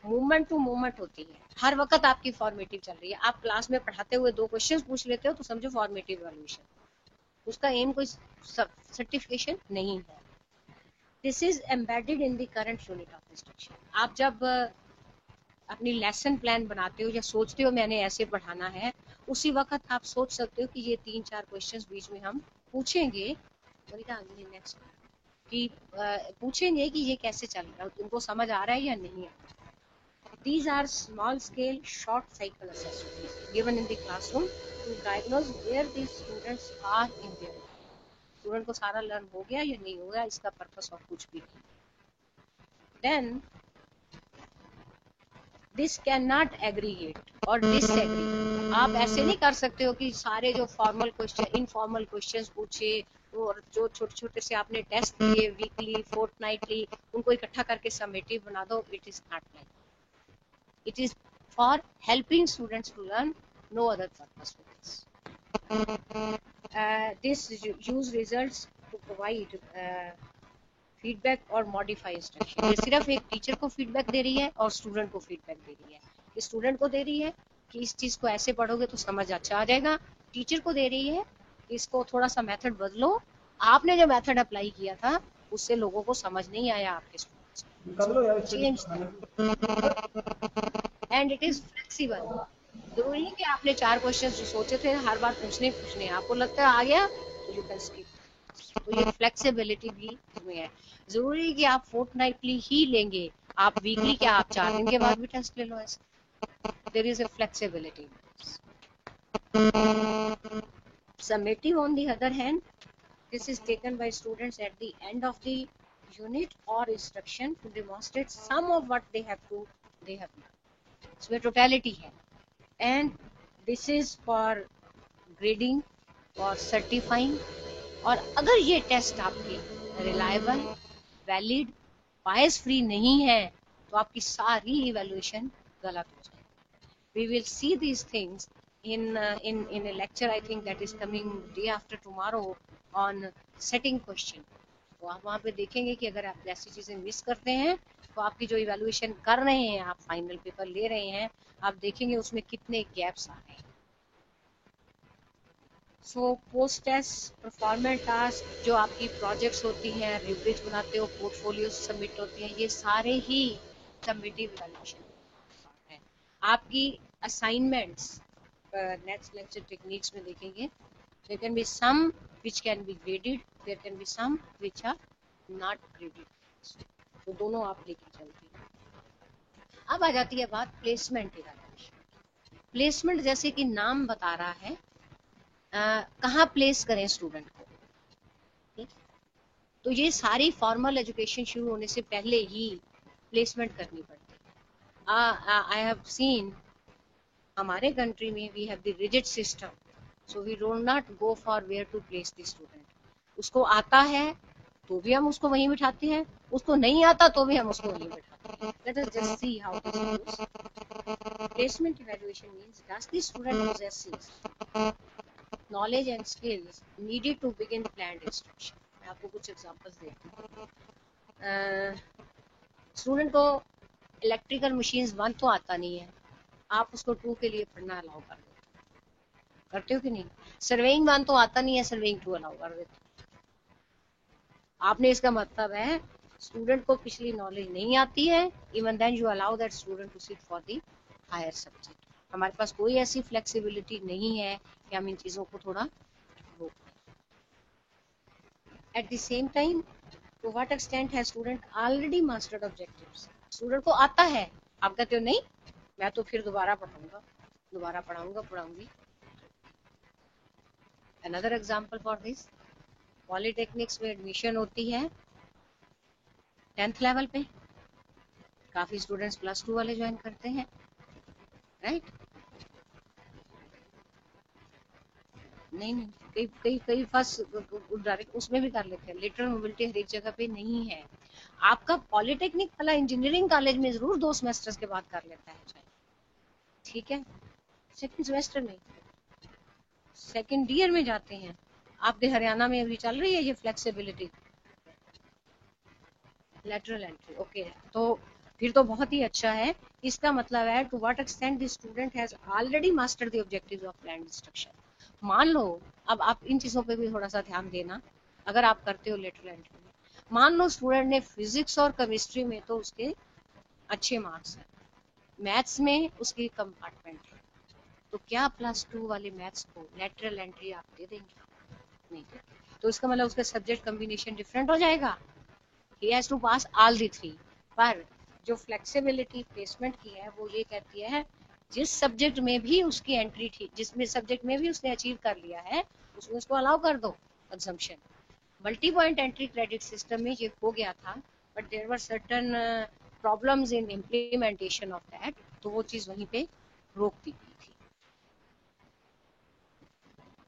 मूवमेंट टू मूवमेंट होती है, हर वक्त आपकी फॉर्मेटिव चल रही है। आप क्लास में पढ़ाते हुए 2 क्वेश्चन पूछ लेते हो तो समझो फॉर्मेटिव एवेलुएशन, उसका एम कोई सर्टिफिकेशन नहीं है। This is embedded in the current unit of instruction. आप जब अपनी लेसन प्लान बनाते हो या सोचते हो मैंने ऐसे पढ़ाना है, उसी वक्त आप सोच सकते हो कि ये 3-4 क्वेश्चंस बीच में हम पूछेंगे, नेक्स्ट कि पूछेंगे कि ये कैसे चल रहा है, तुमको समझ आ रहा है या नहीं आ रहा। These are small scale short cycle assessments given in the classroom to diagnose where the students are in their life. Student को सारा लर्न हो गया या नहीं हो गया, इसका पर्पस और कुछ भी नहीं। Then this can not aggregate और डिसएग्रीगेट। आप ऐसे नहीं कर सकते हो कि सारे जो फॉर्मल क्वेश्चन इनफॉर्मल क्वेश्चंस पूछे और जो छोटे छोटे से आपने टेस्ट दिए वीकली फोर्टनाइटली, उनको इकट्ठा करके समेटिव बना दो। It is not like, it is for helping students to learn, no other purpose for this. This use results to provide feedback or modify instruction। ये सिर्फ एक टीचर को फीडबैक दे रही है और स्टूडेंट को फीडबैक दे रही है। ये स्टूडेंट को दे रही है कि इस चीज को ऐसे पढ़ोगे तो समझ अच्छा आ जाएगा, टीचर को दे रही है कि इसको थोड़ा सा मेथड बदलो, आपने जो मेथड अप्लाई किया था उससे लोगों को समझ नहीं आया आपके students. And it is flexible. जरूरी नहीं कि आपने 4 क्वेश्चन जो सोचे थे हर बार पूछने, आपको लगता है आ गया तो यू कैन स्किप। तो ये फ्लेक्सिबिलिटी भी इसमें है। जरूरी है कि आप फोर्टनाइटली ही लेंगे, आप वीकली क्या, आप 4 दिन के बाद भी टेस्ट ले लो ऐसे। There is a flexibility. Summative on the other hand, this is taken by students at the end of the unit or instruction to demonstrate some of what they have learned. इसमें totality है, and this is for grading, for certifying. और अगर ये test आपके reliable, valid, बायस free नहीं है तो आपकी सारी इवैल्यूएशन गलत हो जाएगी। We will see these things in a lecture I think that is coming day after tomorrow on setting question। तो आप वहाँ पे देखेंगे कि अगर आप ऐसी चीजें मिस करते हैं तो आपकी जो इवैल्यूएशन कर रहे हैं, आप फाइनल पेपर ले रहे हैं, आप देखेंगे उसमें कितने गैप्स आ रहे हैं। So post test performance task, जो आपकी प्रोजेक्ट्स होती हैं, रिव्यूज बनाते हो, पोर्टफोलियो सबमिट होती हैं, ये सारे ही समेटिव इवैल्यूएशन है। आपकी असाइनमेंट्स नेक्स्ट लेक्चर टेक्निक्स में देखेंगे। There can be some which can be graded, there can be some which are not graded। तो दोनों आप लेके चलते हैं। अब आ जाती है बात प्लेसमेंट इवैल्यूएशन। प्लेसमेंट जैसे कि नाम बता रहा है, कहाँ प्लेस करें स्टूडेंट को, ठीक? तो ये सारी फॉर्मल एजुकेशन शुरू होने से पहले ही प्लेसमेंट करनी पड़ती है। आई हैव सीन हमारे कंट्री में we have the rigid system, so we don't not go for where to place the student. उसको आता है तो भी हम उसको वहीं बिठाते हैं, उसको नहीं आता तो भी हम उसको वहीं बिठाते हैं। Let us just see how this goes. Placement evaluation means does the student possesses knowledge and skills needed to begin planned instruction। मैं आपको कुछ एग्जांपल्स देती हूँ। स्टूडेंट को इलेक्ट्रिकल मशीन्स 1 तो आता नहीं है, आप उसको 2 के लिए पढ़ना अलाउ कर देते करते हो कि नहीं? सर्वेइंग 1 तो आता नहीं है, सर्वेइंग 2 अलाउ कर देते। आपने इसका मतलब है स्टूडेंट को पिछली नॉलेज नहीं आती है, even then you allow that student to sit for the higher subject. हमारे पास कोई ऐसी फ्लेक्सिबिलिटी नहीं है कि हम इन चीजों को थोड़ा रोक दें। At the same time, to what extent has student already mastered objectives. Student को आता है, आप कहते हो नहीं मैं तो फिर दोबारा पढ़ाऊंगा पढ़ाऊंगी। Another example for this, polytechnics में एडमिशन होती है 10th लेवल पे, काफी स्टूडेंट्स +2 वाले ज्वाइन करते हैं, राइट? नहीं नहीं, कई कई कई फर्स्ट डायरेक्ट उसमें भी कर लेते हैं। लेटरल मोबिलिटी हर एक जगह पे नहीं है। आपका पॉलिटेक्निक वाला इंजीनियरिंग कॉलेज में जरूर 2 सेमेस्टर्स के बाद कर लेता है ज्वाइन, ठीक है? सेकंड सेमेस्टर में, सेकंड ईयर में जाते हैं। आपके हरियाणा में अभी चल रही है ये फ्लेक्सिबिलिटी, लेटरल एंट्री, ओके। तो फिर तो बहुत ही अच्छा है। इसका मतलब है to what extent the student has already mastered the objectives of planned instruction. मान लो, अब आप इन चीजों पे भी थोड़ा सा ध्यान देना अगर आप करते हो लेटरल एंट्री में। मान लो स्टूडेंट ने फिजिक्स और केमिस्ट्री में तो उसके अच्छे मार्क्स हैं, मैथ्स में उसकी कंपार्टमेंट है, तो क्या +2 वाले मैथ्स को लेटरल एंट्री आप दे देंगे? नहीं देंगे। तो इसका मतलब उसका सब्जेक्ट कॉम्बिनेशन डिफरेंट हो जाएगा। He has to pass all the 3। पर जो फ्लेक्सिबिलिटी प्लेसमेंट की है वो ये कहती है जिस सब्जेक्ट में भी उसकी एंट्री थी, जिसमें सब्जेक्ट में भी उसने अचीव कर लिया है, उसमें उसको अलाउ कर दो exemption. Multi point entry credit system में ये हो गया था, but there were certain problems in implementation of that, तो वो चीज वहीं पे रोक दी गई थी।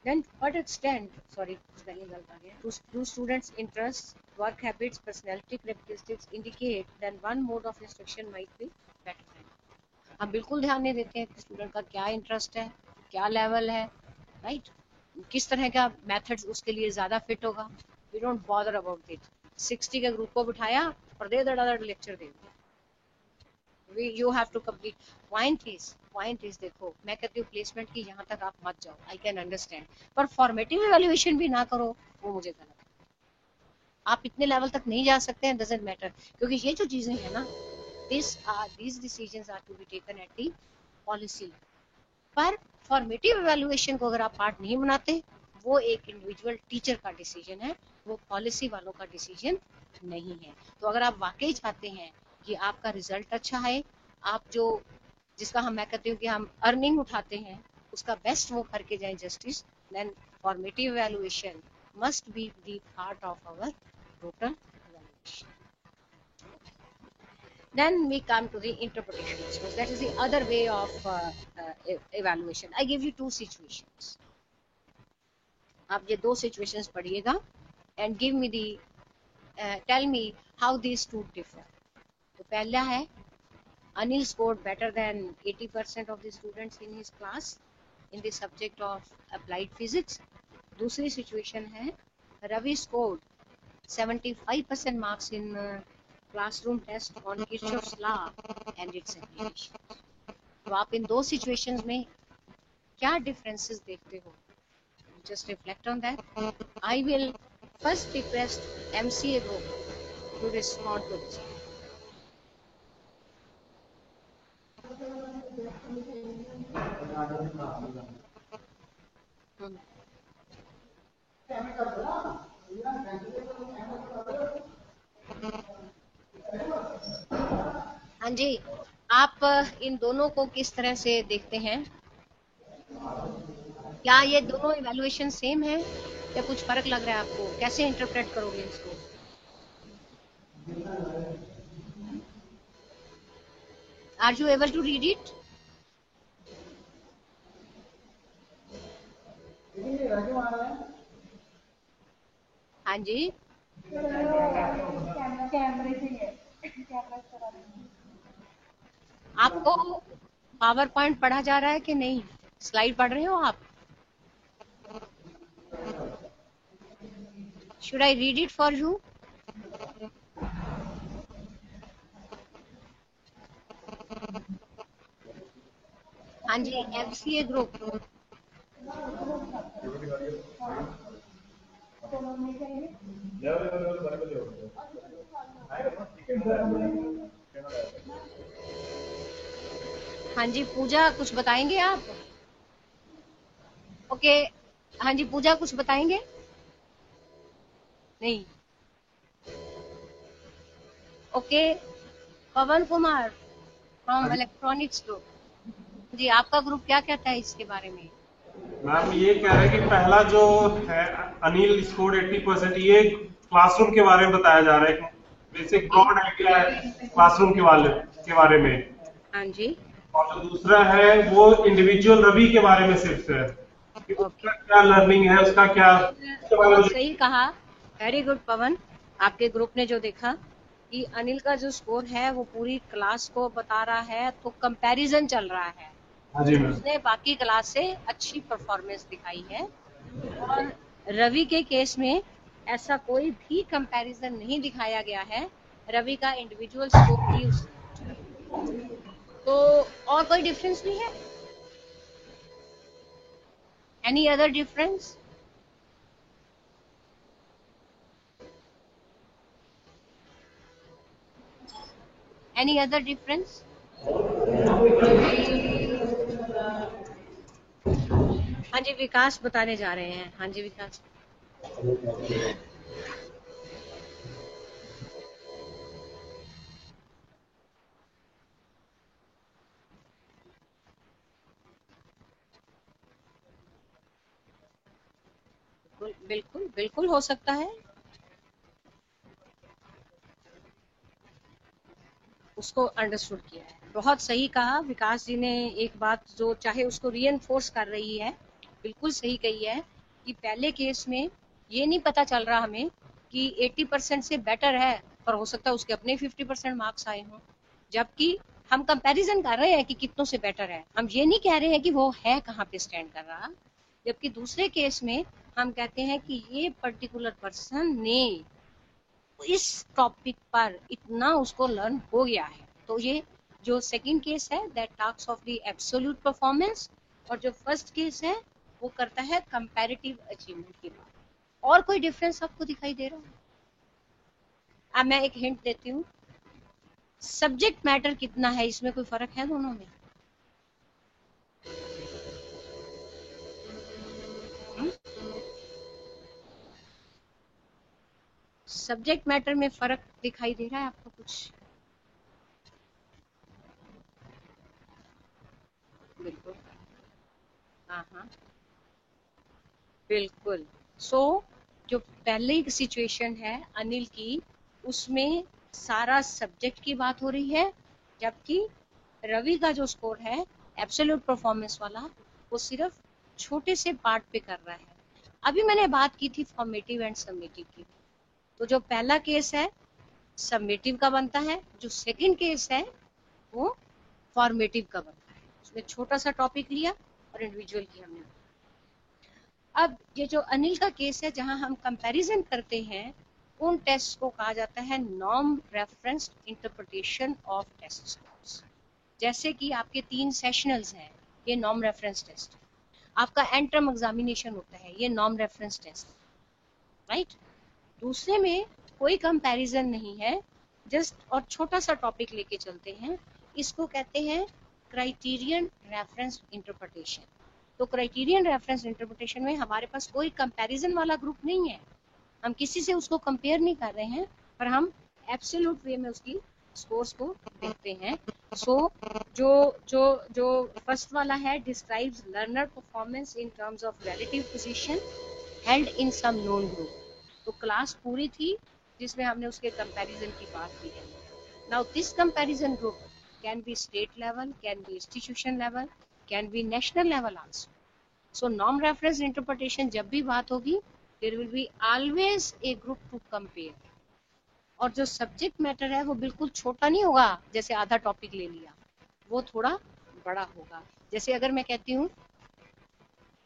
Then what extent, sorry, spelling गलत आ गया, do students' interests, work habits, personality characteristics indicate then one mode of instruction might be better? हम बिल्कुल ध्यान नहीं देते हैं कि स्टूडेंट का क्या इंटरेस्ट है, क्या लेवल है, राइट? किस तरह का मेथड्स उसके लिए ज्यादा फिट होगा। We don't bother about it. 60 के ग्रुप को बिठाया और दे दड़ा लेक्चर दे दिया। You have to complete। Point is देखो, मैं कहती हूँ प्लेसमेंट की यहाँ तक आप मत जाओ, आई कैन अंडरस्टैंड, पर फॉर्मेटिव इवैल्यूएशन भी ना करो, वो मुझे गलत है। आप इतने लेवल तक नहीं जा सकते हैं, डजंट मैटर, क्योंकि ये जो चीजें हैं ना, these decisions are to be taken at the policy। पर फॉर्मेटिव इवैल्यूएशन को अगर आप पार्ट नहीं बनाते, वो एक इंडिविजुअल टीचर का डिसीजन है, वो पॉलिसी वालों का डिसीजन नहीं है। तो अगर आप वाकई चाहते हैं कि आपका रिजल्ट अच्छा है, आप जो जिसका मैं कहती हूँ कि हम अर्निंग उठाते हैं उसका बेस्ट वो करके जाए justice, then formative evaluation must be the part of our total evaluation. Then we come to the interpretation skills. That is the other way of evaluation. I give you 2 situations. आप ये 2 situations पढ़िएगा and give me the tell me how these 2 differ. तो पहला है Anil scored better than 80% of the students in his class in the subject of applied physics. दूसरी situation है Ravi scored 75% marks in classroom test on Kirchhoff's law and its application. तो आप इन 2 situations में क्या differences देखते हो? Just reflect on that. I will first request MCA group to respond to this. हाँ जी, आप इन दोनों को किस तरह से देखते हैं? क्या ये दोनों इवैल्यूएशन सेम है या कुछ फर्क लग रहा है आपको? कैसे इंटरप्रेट करोगे इसको? Are you able to read it? हाँ जी, आपको पावर पॉइंट पढ़ा जा रहा है कि नहीं? स्लाइड पढ़ रहे हो आप? Should I read it for you? हाँ जी, MCA ग्रुप। हाँ जी, पूजा कुछ बताएंगे आप? ओके, हाँ जी, पूजा कुछ बताएंगे? नहीं, okay. Pawan Kumar from electronics group, जी आपका ग्रुप क्या कहता है इसके बारे में? मैम ये कह रहे हैं कि पहला जो है अनिल स्कोर 80%, ये क्लासरूम के बारे में बताया जा रहा है, बेसिक ब्रॉड आइडिया है क्लासरूम के बारे में। हाँ जी। और जो दूसरा है वो इंडिविजुअल रवि के बारे में सिर्फ है कि ओके, उसका क्या लर्निंग है, उसका क्या, उसके बारे में। बहुत सही कहा। वेरी गुड पवन, आपके ग्रुप ने जो देखा कि अनिल का जो स्कोर है वो पूरी क्लास को बता रहा है, तो कंपैरिजन चल रहा है। हाँ जी मैम। उसने बाकी क्लास से अच्छी परफॉर्मेंस दिखाई है, और रवि के केस में ऐसा कोई भी कंपैरिजन नहीं दिखाया गया है। रवि का इंडिविजुअल स्कोर ही उसने, तो और कोई डिफरेंस भी है? Any other difference? Any other difference? हाँ जी, विकास बताने जा रहे हैं। हाँ जी विकास। बिल्कुल बिल्कुल बिल्कुल हो सकता है। उसको अंडरस्टूड किया है, बहुत सही कहा विकास जी ने। एक बात जो चाहे उसको रीइंफोर्स कर रही है, बिल्कुल सही कही है कि पहले केस में ये नहीं पता चल रहा हमें कि 80% से बेटर है, पर हो सकता है उसके अपने 50% मार्क्स आए हों, जबकि हम कंपैरिजन कर रहे हैं कि कितनों से बेटर है। हम ये नहीं कह रहे हैं कि वो है कहाँ पे स्टैंड कर रहा। जबकि दूसरे केस में हम कहते हैं कि ये पर्टिकुलर पर्सन ने इस टॉपिक पर इतना उसको लर्न हो गया है। तो ये जो सेकंड केस है that talks of the absolute performance, और जो फर्स्ट केस है वो करता है कंपैरेटिव अचीवमेंट की बात। और कोई डिफरेंस आपको दिखाई दे रहा है? अब मैं एक हिंट देती हूँ, सब्जेक्ट मैटर कितना है, इसमें कोई फर्क है दोनों में? सब्जेक्ट मैटर में फर्क दिखाई दे रहा है आपको कुछ? बिल्कुल। हाँ हाँ, बिल्कुल। सो जो पहले की सिचुएशन है अनिल की, उसमें सारा सब्जेक्ट की बात हो रही है, जबकि रवि का जो स्कोर है एब्सोल्यूट परफॉर्मेंस वाला, वो सिर्फ छोटे से पार्ट पे कर रहा है। अभी मैंने बात की थी फॉर्मेटिव एंड सबमिटिव की, तो जो पहला केस है सबमिटिव का बनता है, जो सेकंड केस है वो फॉर्मेटिव का बनता है। उसमें छोटा सा टॉपिक लिया और इंडिविजुअल की हमने। अब ये जो अनिल का केस है जहां हम कंपैरिजन करते हैं, उन टेस्ट को कहा जाता है norm referenced interpretation of test scores. जैसे कि आपके 3 सेशनल्स हैं, ये नॉर्म रेफरेंस टेस्ट। आपका एंड टर्म एग्जामिनेशन होता है, ये नॉर्म रेफरेंस टेस्ट, राइट। दूसरे में कोई कंपैरिजन नहीं है, जस्ट और छोटा सा टॉपिक लेके चलते हैं। इसको कहते हैं क्राइटेरियन रेफरेंस इंटरप्रिटेशन। तो क्राइटेरियन रेफरेंस इंटरप्रिटेशन में हमारे पास कोई कंपैरिजन वाला ग्रुप नहीं है, हम किसी से उसको कंपेयर नहीं कर रहे हैं, पर हम एब्सोल्यूट वे में उसकी स्कोर्स को देखते हैं। सो जो जो जो फर्स्ट वाला है describes learner performance in terms of relative position held in some known group. तो क्लास पूरी थी जिसमें हमने उसके कंपैरिजन की बात की है। Now this comparison group can be state level, can be institution level, can be national level also. So norm reference interpretation जब भी बात होगी, there will be always a group to compare. और जो सब्जेक्ट मैटर है वो बिल्कुल छोटा नहीं होगा जैसे आधा टॉपिक ले लिया, वो थोड़ा बड़ा होगा। जैसे अगर मैं कहती हूँ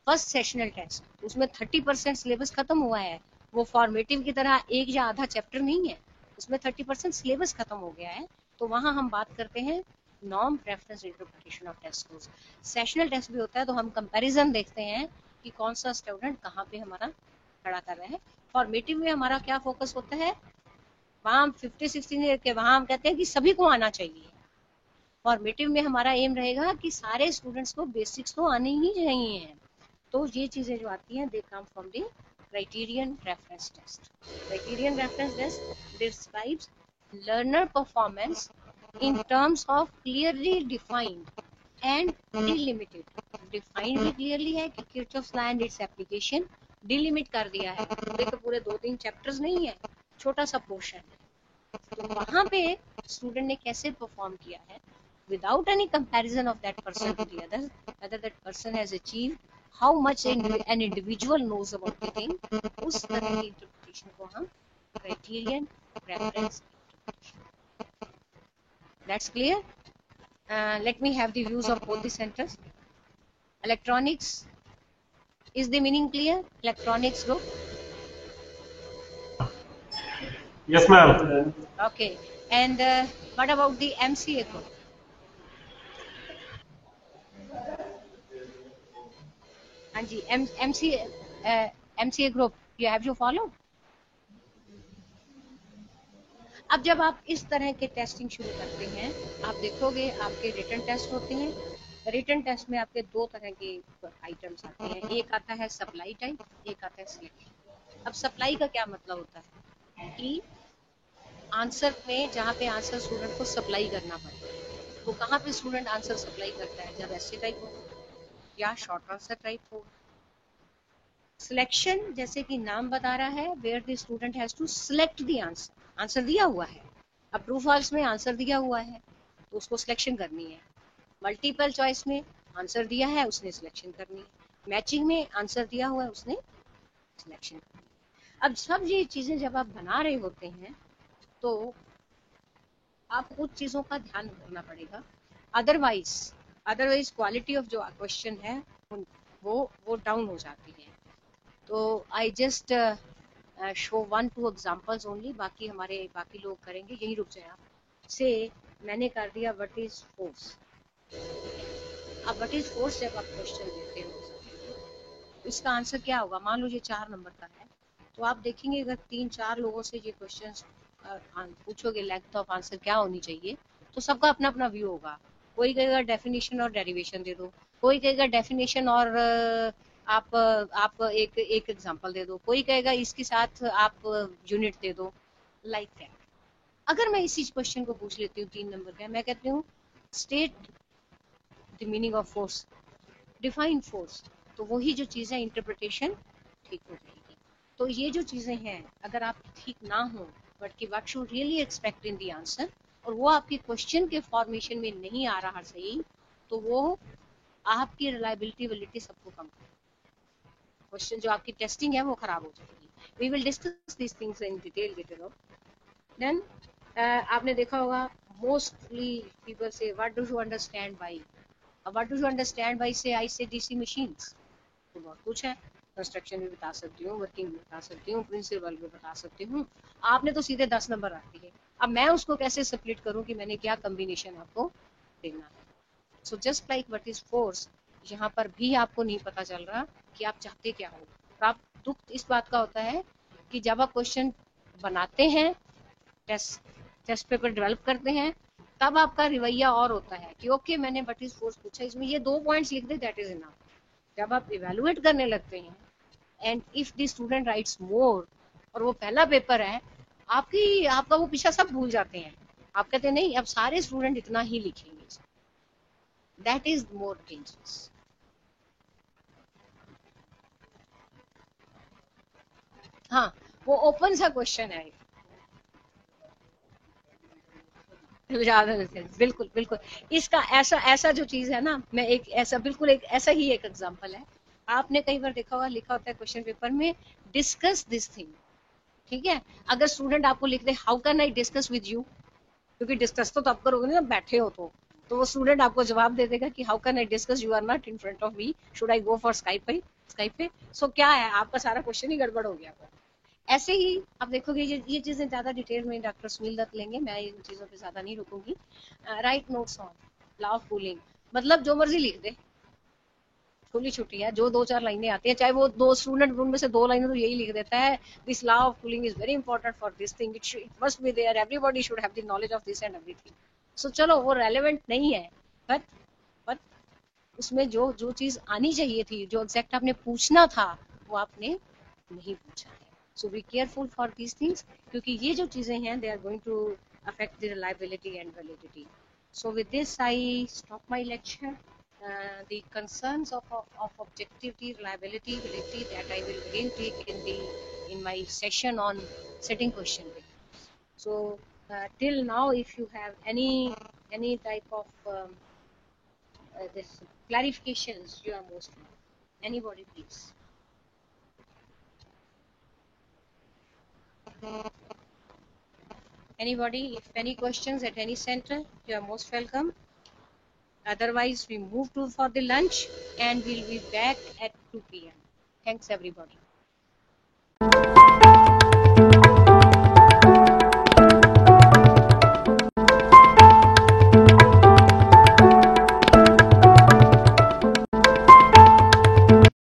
फर्स्ट सेशनल टेस्ट, उसमें 30% सिलेबस खत्म हुआ है, वो फॉर्मेटिव की तरह एक या आधा चैप्टर नहीं है, उसमें 30% सिलेबस खत्म हो गया है, तो वहां हम बात करते हैं norm reference interpretation of test scores. Sessional test भी होता है तो हम कंपैरिजन देखते हैं कि कौन सा स्टूडेंट कहाँ पे हमारा खड़ा कर रहा है। फॉर्मेटिव में हमारा क्या फोकस होता है, वहां हम 50-60 नहीं रखते, वहां हम कहते हैं कि सभी को आना चाहिए। फॉर्मेटिव में हमारा एम रहेगा कि सारे स्टूडेंट्स को बेसिक्स तो आने ही चाहिए। तो ये चीजें जो आती हैं they come from the criterion reference test. Criterion reference test describes learner performance in terms of clearly defined and delimited defined भी क्लियरली है कि Kirchhoff's law and its application, delimit कर दिया है, पूरे के पूरे 2-3 चैप्टर्स नहीं है, छोटा सा पोर्शन है। तो वहां पे स्टूडेंट ने कैसे परफॉर्म किया है without any comparison of that person to the other, whether that person has achieved how much an individual knows about the thing, उस तरह की इंटरप्रिटेशन को हम criterion reference interpretation. That's clear. Let me have the views of both the centers. Electronics, is the meaning clear? Electronics group. Yes, ma'am. Okay. And what about the MCA group? हाँ जी, MCA group, you have you follow? अब जब आप इस तरह के testing शुरू करते हैं, आप देखोगे आपके रिटन टेस्ट होते हैं। रिटन टेस्ट में आपके 2 तरह के आइटम्स आते हैं, एक आता है सप्लाई टाइप, एक आता है सिलेक्शन। अब सप्लाई का क्या मतलब होता है कि आंसर में जहाँ पे आंसर स्टूडेंट को सप्लाई करना पड़ता है, तो कहाँ पे स्टूडेंट आंसर सप्लाई करता है, जब ऐसे टाइप हो या शॉर्ट आंसर टाइप हो। सिलेक्शन जैसे कि नाम बता रहा है, where the student has to select the answer, answer दिया हुआ है, अब ट्रू फॉल्स में आंसर दिया हुआ है तो उसको सिलेक्शन करनी है। मल्टीपल चॉइस में आंसर दिया है, उसने सिलेक्शन करनी है। मैचिंग में आंसर दिया हुआ है, उसने सिलेक्शन करनी है। अब सब ये चीजें जब आप बना रहे होते हैं तो आप कुछ चीजों का ध्यान रखना पड़ेगा, अदरवाइज क्वालिटी ऑफ जो क्वेश्चन है वो डाउन हो जाती है। तो I just show 1-2 examples only, बाकी बाकी लोग करेंगे, यही रुक जाए आप। से मैंने कर दिया व्हाट इज फोर्स। अब व्हाट इज फोर्स जब आप क्वेश्चन देते हो, इसका आंसर क्या होगा? मान लो ये 4 नंबर का है, तो आप देखेंगे अगर 3-4 लोगों से ये क्वेश्चन पूछोगे लेंथ ऑफ आंसर क्या होनी चाहिए, तो सबका अपना अपना व्यू होगा। कोई कहेगा डेफिनेशन और डेरिवेशन दे दो, कोई कहेगा डेफिनेशन और आप एक एग्जांपल दे दो, कोई कहेगा इसके साथ आप यूनिट दे दो, लाइक दैट। अगर मैं इसी क्वेश्चन को पूछ लेती हूँ 3 नंबर का, मैं कहती हूँ state the meaning of force, define force, तो वही जो चीज़ है इंटरप्रिटेशन ठीक हो जाएगी। तो ये जो चीज़ें हैं अगर आप ठीक ना हो, बट कि what should really expect in the answer, और वो आपके क्वेश्चन के फॉर्मेशन में नहीं आ रहा सही, तो वो आपकी रिलायबिलिटी सबको कम कर, क्वेश्चन जो आपकी टेस्टिंग है वो खराब हो जाएगी। We will discuss this things in detail later on. Then आपने देखा होगा mostly people say what do you understand by, what do you understand by say I से डीसी मशीन्स, तो बहुत कुछ है, कंस्ट्रक्शन भी बता सकती हूँ, वर्किंग भी बता सकती हूँ, प्रिंसिपल भी बता सकती हूँ। आपने तो सीधे 10 नंबर आती है, अब मैं उसको कैसे स्प्लिट करूँ कि मैंने क्या कॉम्बिनेशन आपको देना है। So just like what is force, यहाँ पर भी आपको नहीं पता चल रहा कि आप चाहते क्या हो। तो आप दुख इस बात का होता है कि जब आप क्वेश्चन बनाते हैं, टेस्ट पेपर डेवलप करते हैं, तब आपका रवैया और होता है कि ओके मैंने व्हाट इज फोर्स पूछा, इसमें ये 2 पॉइंट्स लिख दे, दैट इज इनफ। जब आप इवेलुएट करने लगते हैं and if the student writes more, और वो पहला पेपर है, आपका वो पीछा सब भूल जाते हैं, आप कहते नहीं अब सारे स्टूडेंट इतना ही लिखेंगे, दैट इज मोर डेंजरस। हाँ, वो ओपन सा क्वेश्चन है, बिल्कुल बिल्कुल। इसका ऐसा जो चीज है ना, मैं एक ऐसा बिल्कुल एक ऐसा ही एक एग्जांपल है, आपने कई बार देखा होगा लिखा होता है क्वेश्चन पेपर में डिस्कस दिस थिंग, ठीक है। अगर स्टूडेंट आपको लिख दे how can I discuss with you, क्योंकि डिस्कस तो आप करोगे ना बैठे हो, तो वो स्टूडेंट आपको जवाब दे देगा कि how can I discuss, you are not in front of me, should I go for Skype पे। सो क्या है, आपका सारा क्वेश्चन ही गड़बड़ हो गया। ऐसे ही आप देखोगे ये चीजें ज्यादा डिटेल में डॉक्टर सुनील दत्त लेंगे, मैं इन चीजों पे ज्यादा नहीं रुकूंगी। Write notes on law of cooling, मतलब जो मर्जी लिख दे, खुली छुट्टी है, जो 2-4 लाइनें आती है, चाहे वो 2 स्टूडेंट उनमें से 2 लाइनें तो यही लिख देता है, this law of cooling is very important for this thing, it must be there, everybody should have the knowledge of this and everything. So चलो वो रेलेवेंट नहीं है, बट उसमें जो चीज आनी चाहिए थी, जो एग्जैक्ट आपने पूछना था, वो आपने नहीं पूछा है। So be careful for these things, क्योंकि ये जो चीजें हैं they are going to affect the reliability and validity. So with this I stop my lecture. the concerns of objectivity, reliability, validity that I will again take in my session on setting question papers. So till now, if you have any type of this clarifications, you are most welcome. Anybody, please. Anybody, if any questions at any center, you are most welcome. Otherwise, we move to for the lunch and we'll be back at 2 p.m. Thanks, everybody.